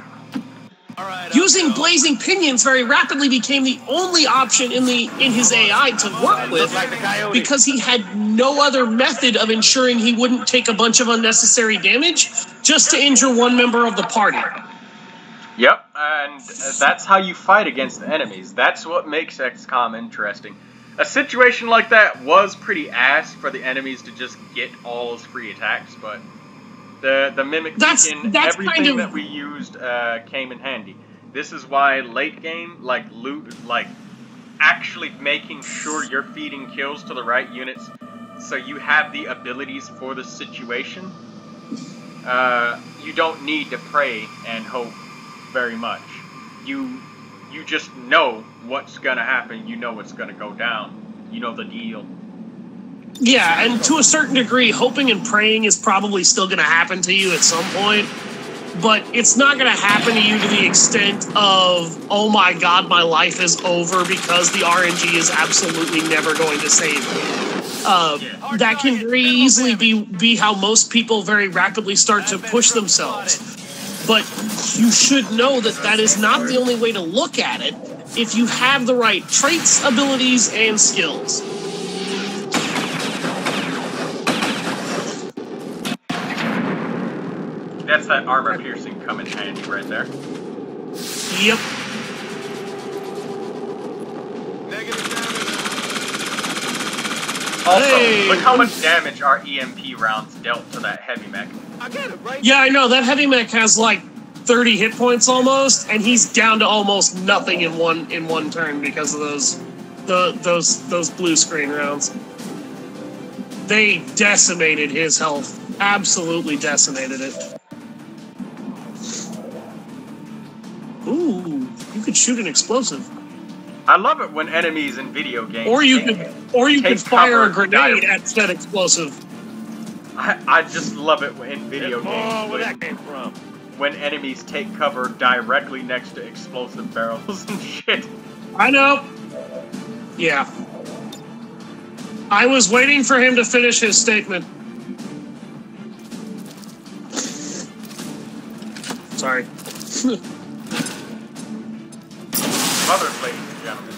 Using Blazing Pinions very rapidly became the only option in his AI to work with because he had no other method of ensuring he wouldn't take a bunch of unnecessary damage just to injure one member of the party. Yep, and that's how you fight against the enemies. That's what makes XCOM interesting. A situation like that was pretty ass for the enemies to just get all those free attacks, but the mimic in everything kind of that we used came in handy. This is why late game, like loot, like actually making sure you're feeding kills to the right units, so you have the abilities for the situation. You don't need to pray and hope very much. You just know what's gonna happen. You know what's gonna go down. You know the deal. Yeah, and to a certain degree, hoping and praying is probably still going to happen to you at some point, but it's not going to happen to you to the extent of, oh my god, my life is over because the RNG is absolutely never going to save me. That can very easily be how most people very rapidly start to push themselves. But you should know that that is not the only way to look at it if you have the right traits, abilities, and skills. That's that armor piercing come in handy right there. Yep. Negative damage. Also, look how much damage our EMP rounds dealt to that heavy mech. I get it, right? Yeah, I know. That heavy mech has like 30 hit points almost, and he's down to almost nothing in one turn because of those blue screen rounds. They decimated his health. Absolutely decimated it. Ooh, you could shoot an explosive. I love it when enemies in video games. Or you could fire a grenade at said explosive. I just love it in video games. Where that came from? When enemies take cover directly next to explosive barrels and shit. I know. Yeah. I was waiting for him to finish his statement. Sorry. Mothers, ladies and gentlemen,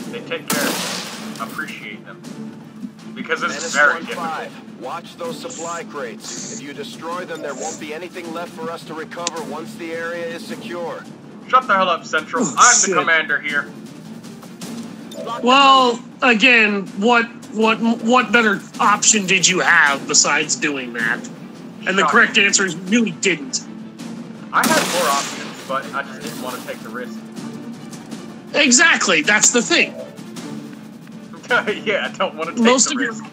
they take care of them. Appreciate them. Because it's Menace very 1-5. difficult. Watch those supply crates. If you destroy them, there won't be anything left for us to recover once the area is secure. Shut the hell up, Central. I'm the commander here. Well, again, what better option did you have besides doing that? And the correct answer is you really didn't. I had more options, but I just didn't want to take the risk. Exactly, that's the thing. Yeah, I don't want to take the risk.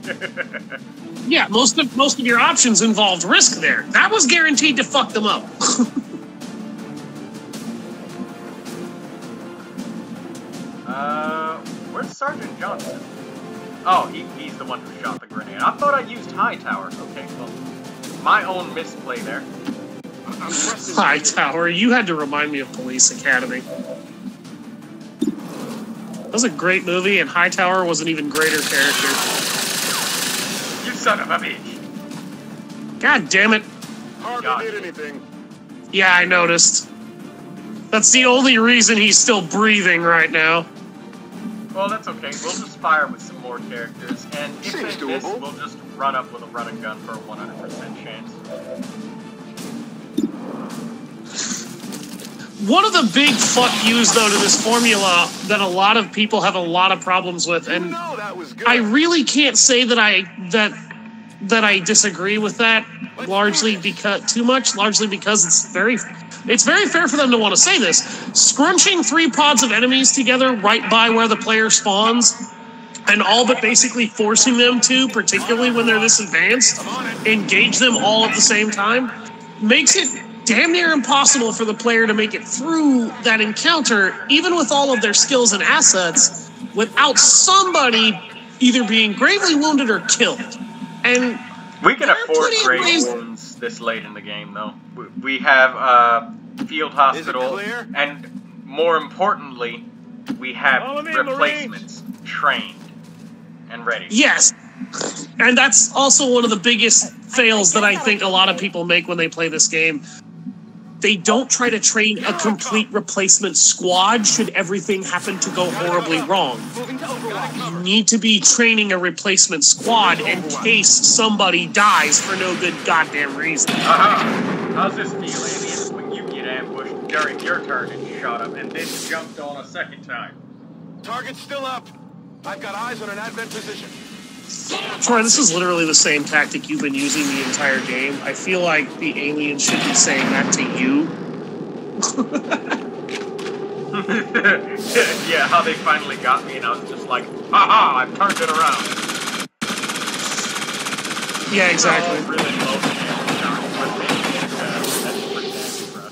Yeah, most of your options involved risk there. That was guaranteed to fuck them up. Where's Sergeant Johnson? Oh, he's the one who shot the grenade. I thought I used Hightower. Okay, well, my own misplay there. Hightower, you had to remind me of Police Academy. That was a great movie, and Hightower was an even greater character. You son of a bitch! God damn it. Hardly did anything. Yeah, I noticed. That's the only reason he's still breathing right now. Well, that's okay. We'll just fire with some more characters, and if they miss, we'll just run up with a run and gun for a 100% chance. One of the big fuck yous, though, to this formula that a lot of people have a lot of problems with, and I really can't say that I disagree with that largely because it's very fair for them to want to say this. Scrunching 3 pods of enemies together right by where the player spawns and all but basically forcing them to, particularly when they're this advanced, engage them all at the same time, makes it damn near impossible for the player to make it through that encounter, even with all of their skills and assets, without somebody either being gravely wounded or killed. And we can afford grave wounds this late in the game, though. We have a field hospital, and more importantly, we have replacements trained and ready. Yes. And that's also one of the biggest fails that I think a lot of people make when they play this game. they don't try to train a complete replacement squad should everything happen to go horribly wrong. You need to be training a replacement squad in case somebody dies for no good goddamn reason. How's this feel, aliens, when you get ambushed during your turn and shot up and then jumped on a second time? Target's still up. I've got eyes on an advent position. Troy, this is literally the same tactic you've been using the entire game. I feel like the aliens should be saying that to you. Yeah, how they finally got me and I was just like, haha, I've turned it around. Yeah, exactly. Really low.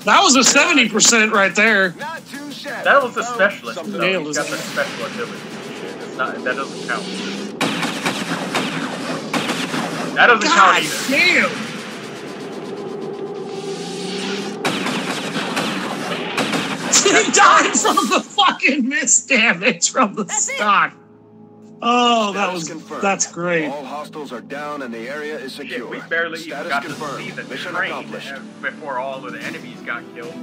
That was a 70% right there. That was a specialist. Though. Nailed He's got the special ability. It's not, that doesn't count. That doesn't count either. Damn! He died from the fucking miss damage from the stock. Oh, that's great. All hostiles are down and the area is secure. Shit, we barely even got to see the Mission train accomplished. before all of the enemies got killed.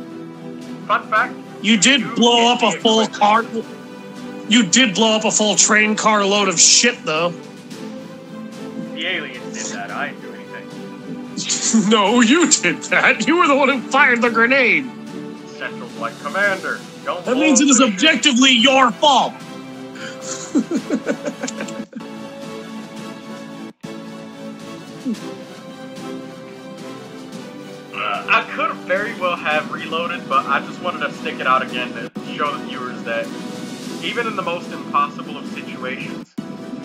Fun fact. You did blow up a full car. You did blow up a full train car load of shit, though. The aliens did that. I didn't do anything. No, you did that. You were the one who fired the grenade. Central Flight Commander. Don't That means it is objectively your fault. I could very well have reloaded, but I just wanted to stick it out again to show the viewers that even in the most impossible of situations,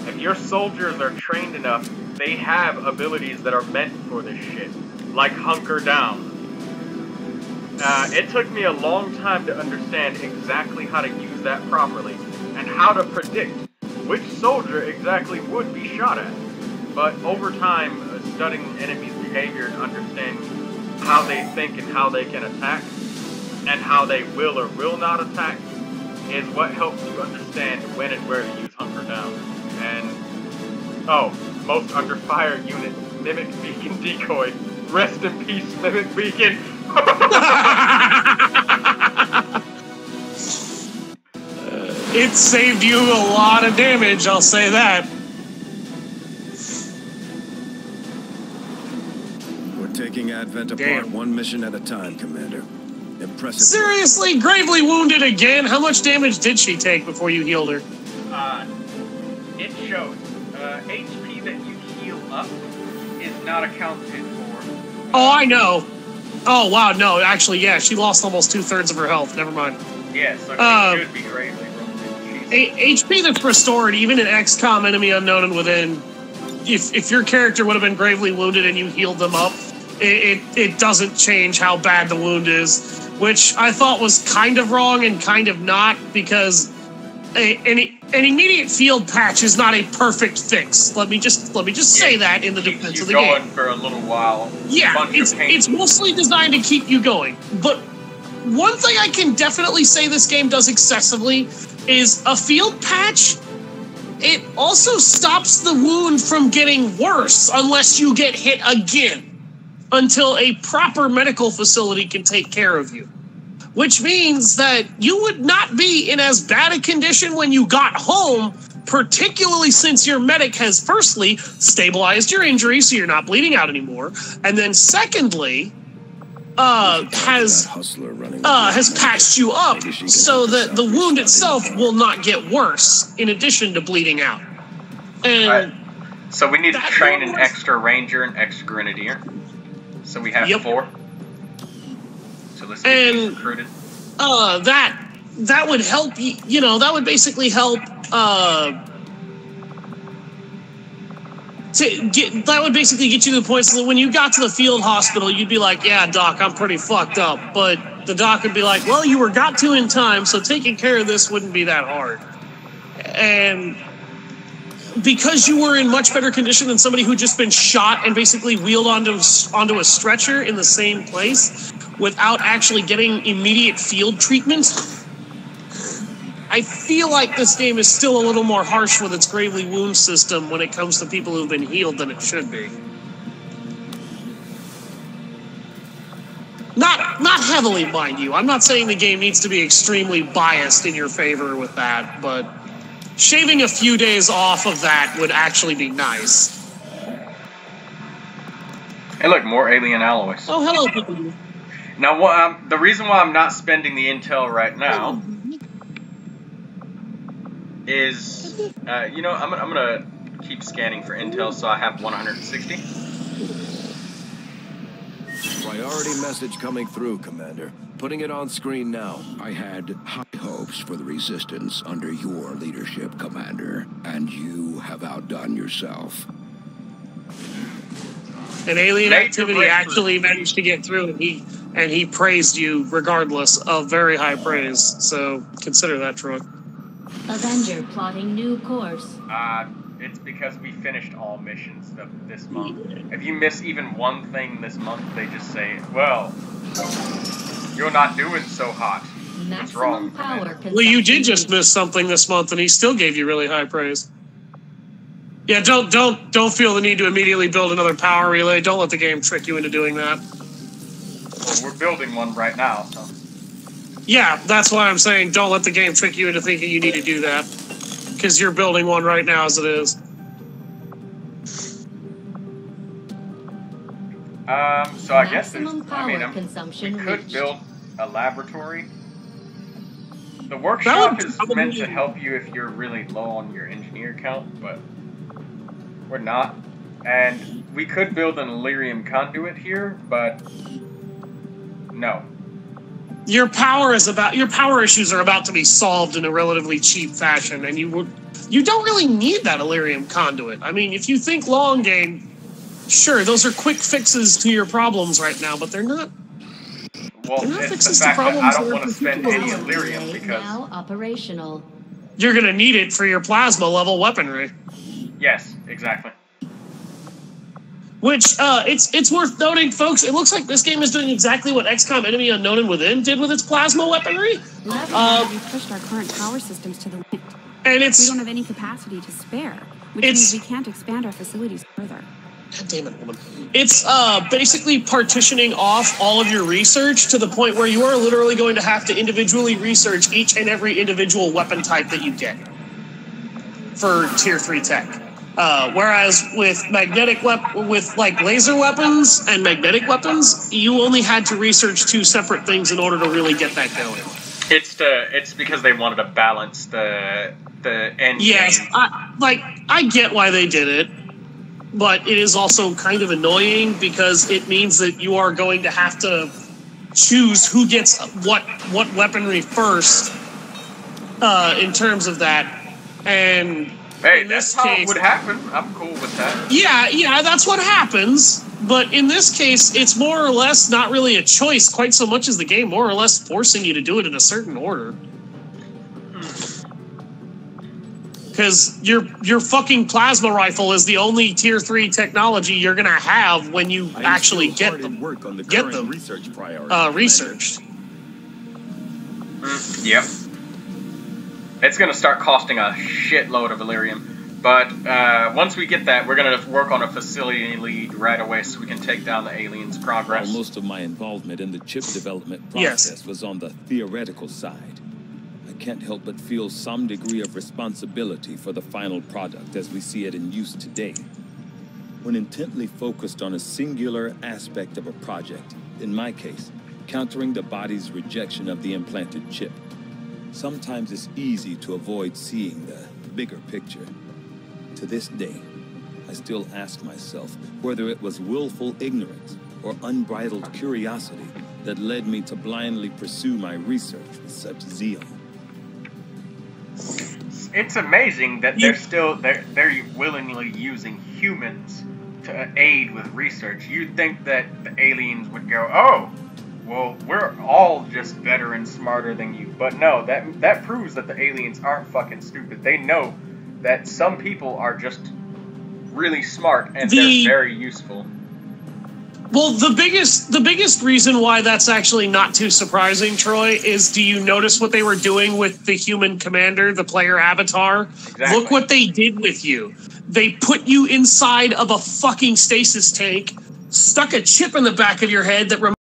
if your soldiers are trained enough, they have abilities that are meant for this shit, like hunker down. It took me a long time to understand exactly how to use that properly, and how to predict which soldier exactly would be shot at. But over time, studying enemies' behavior and understanding how they think and how they can attack, and how they will or will not attack, is what helps you understand when and where to use hunker down. And, oh, most under fire unit, Mimic Beacon Decoy. Rest in peace, Mimic Beacon. It saved you a lot of damage, I'll say that. We're taking Advent apart one mission at a time, Commander. Impressive. Seriously, gravely wounded again? How much damage did she take before you healed her? It shows. HP that you heal up is not accounted for. Oh, I know. Oh, wow, no, actually, yeah, she lost almost 2/3 of her health. Never mind. Yes, it should be gravely wounded. HP that's restored, even in XCOM Enemy Unknown and Within, if your character would have been gravely wounded and you healed them up, it doesn't change how bad the wound is, which I thought was kind of wrong and kind of not, because an immediate field patch is not a perfect fix. Let me just say that in the defense of the game. Going for a little while. Yeah, it's mostly designed to keep you going. But one thing I can definitely say this game does excessively is a field patch. It also stops the wound from getting worse unless you get hit again, until a proper medical facility can take care of you. Which means that you would not be in as bad a condition when you got home, particularly since your medic has firstly stabilized your injury so you're not bleeding out anymore, and then secondly, has patched you up so that the wound itself will not get worse in addition to bleeding out. And so we need to train an extra ranger and extra grenadier. So we have 4. So let's get these recruited. That would help, you know, that would basically help, that would basically get you to the point so that when you got to the field hospital, you'd be like, yeah, doc, I'm pretty fucked up. But the doc would be like, well, you were got to in time, so taking care of this wouldn't be that hard. And because you were in much better condition than somebody who'd just been shot and basically wheeled onto a stretcher in the same place without actually getting immediate field treatment, I feel like this game is still a little more harsh with its gravely wound system when it comes to people who've been healed than it should be. Not heavily, mind you. I'm not saying the game needs to be extremely biased in your favor with that, but shaving a few days off of that would actually be nice. Hey, look, more alien alloys. Oh, hello, people. Now, the reason why I'm not spending the intel right now is, you know, I'm gonna keep scanning for intel, so I have 160. Priority message coming through, Commander. Putting it on screen now. I had high hopes for the Resistance under your leadership, Commander, and you have outdone yourself. An alien activity actually managed to get through, and he praised you regardless of very high praise. So consider that, Troy. Avenger plotting new course. It's because we finished all missions this month. If you miss even one thing this month, they just say, well, you're not doing so hot. What's wrong? Well, you did just miss something this month, and he still gave you really high praise. Yeah, don't feel the need to immediately build another power relay. Don't let the game trick you into doing that. Well, we're building one right now, so. Yeah, that's why I'm saying don't let the game trick you into thinking you need to do that. Because you're building one right now as it is. So I guess we consumption could build a laboratory. The workshop is meant to help you if you're really low on your engineer count, but we're not. And we could build an Illyrium conduit here, but no. Your power issues are about to be solved in a relatively cheap fashion, and you don't really need that Illyrium conduit. I mean, if you think long game, sure, those are quick fixes to your problems right now, but they're not. Well, they're not it's fixes the fact to that problems I don't want to spend any Illyrium because now operational. You're gonna need it for your plasma level weaponry. Yes, exactly. Which, it's worth noting, folks, it looks like this game is doing exactly what XCOM Enemy Unknown and Within did with its plasma weaponry. We pushed our current power systems to the limit. And we don't have any capacity to spare, which means we can't expand our facilities further. God damn it, woman. It's basically partitioning off all of your research to the point where you are literally going to have to individually research each and every individual weapon type that you get for Tier 3 tech. Whereas with laser weapons and magnetic weapons, you only had to research 2 separate things in order to really get that going. It's because they wanted to balance the end. Yes, game. I get why they did it, but it is also kind of annoying because it means that you are going to have to choose who gets what weaponry first in terms of that, and. Hey, that's how it would happen. I'm cool with that. Yeah, that's what happens. But in this case, it's more or less not really a choice quite so much as the game more or less forcing you to do it in a certain order. Because your fucking plasma rifle is the only Tier 3 technology you're going to have when you actually get them research priority researched. Yep. It's going to start costing a shitload of Illyrium. But once we get that, we're going to work on a facility lead right away so we can take down the aliens' progress. While most of my involvement in the chip development process was on the theoretical side, I can't help but feel some degree of responsibility for the final product as we see it in use today. When intently focused on a singular aspect of a project, in my case, countering the body's rejection of the implanted chip, sometimes it's easy to avoid seeing the bigger picture. To this day, I still ask myself whether it was willful ignorance or unbridled curiosity that led me to blindly pursue my research with such zeal. It's amazing that they're willingly using humans to aid with research. You'd think that the aliens would go, oh, well, we're all just better and smarter than you. But no, that proves that the aliens aren't fucking stupid. They know that some people are just really smart and they're very useful. Well, the biggest reason why that's actually not too surprising, Troy, is do you notice what they were doing with the human commander, the player avatar? Exactly. Look what they did with you. They put you inside of a fucking stasis tank, stuck a chip in the back of your head that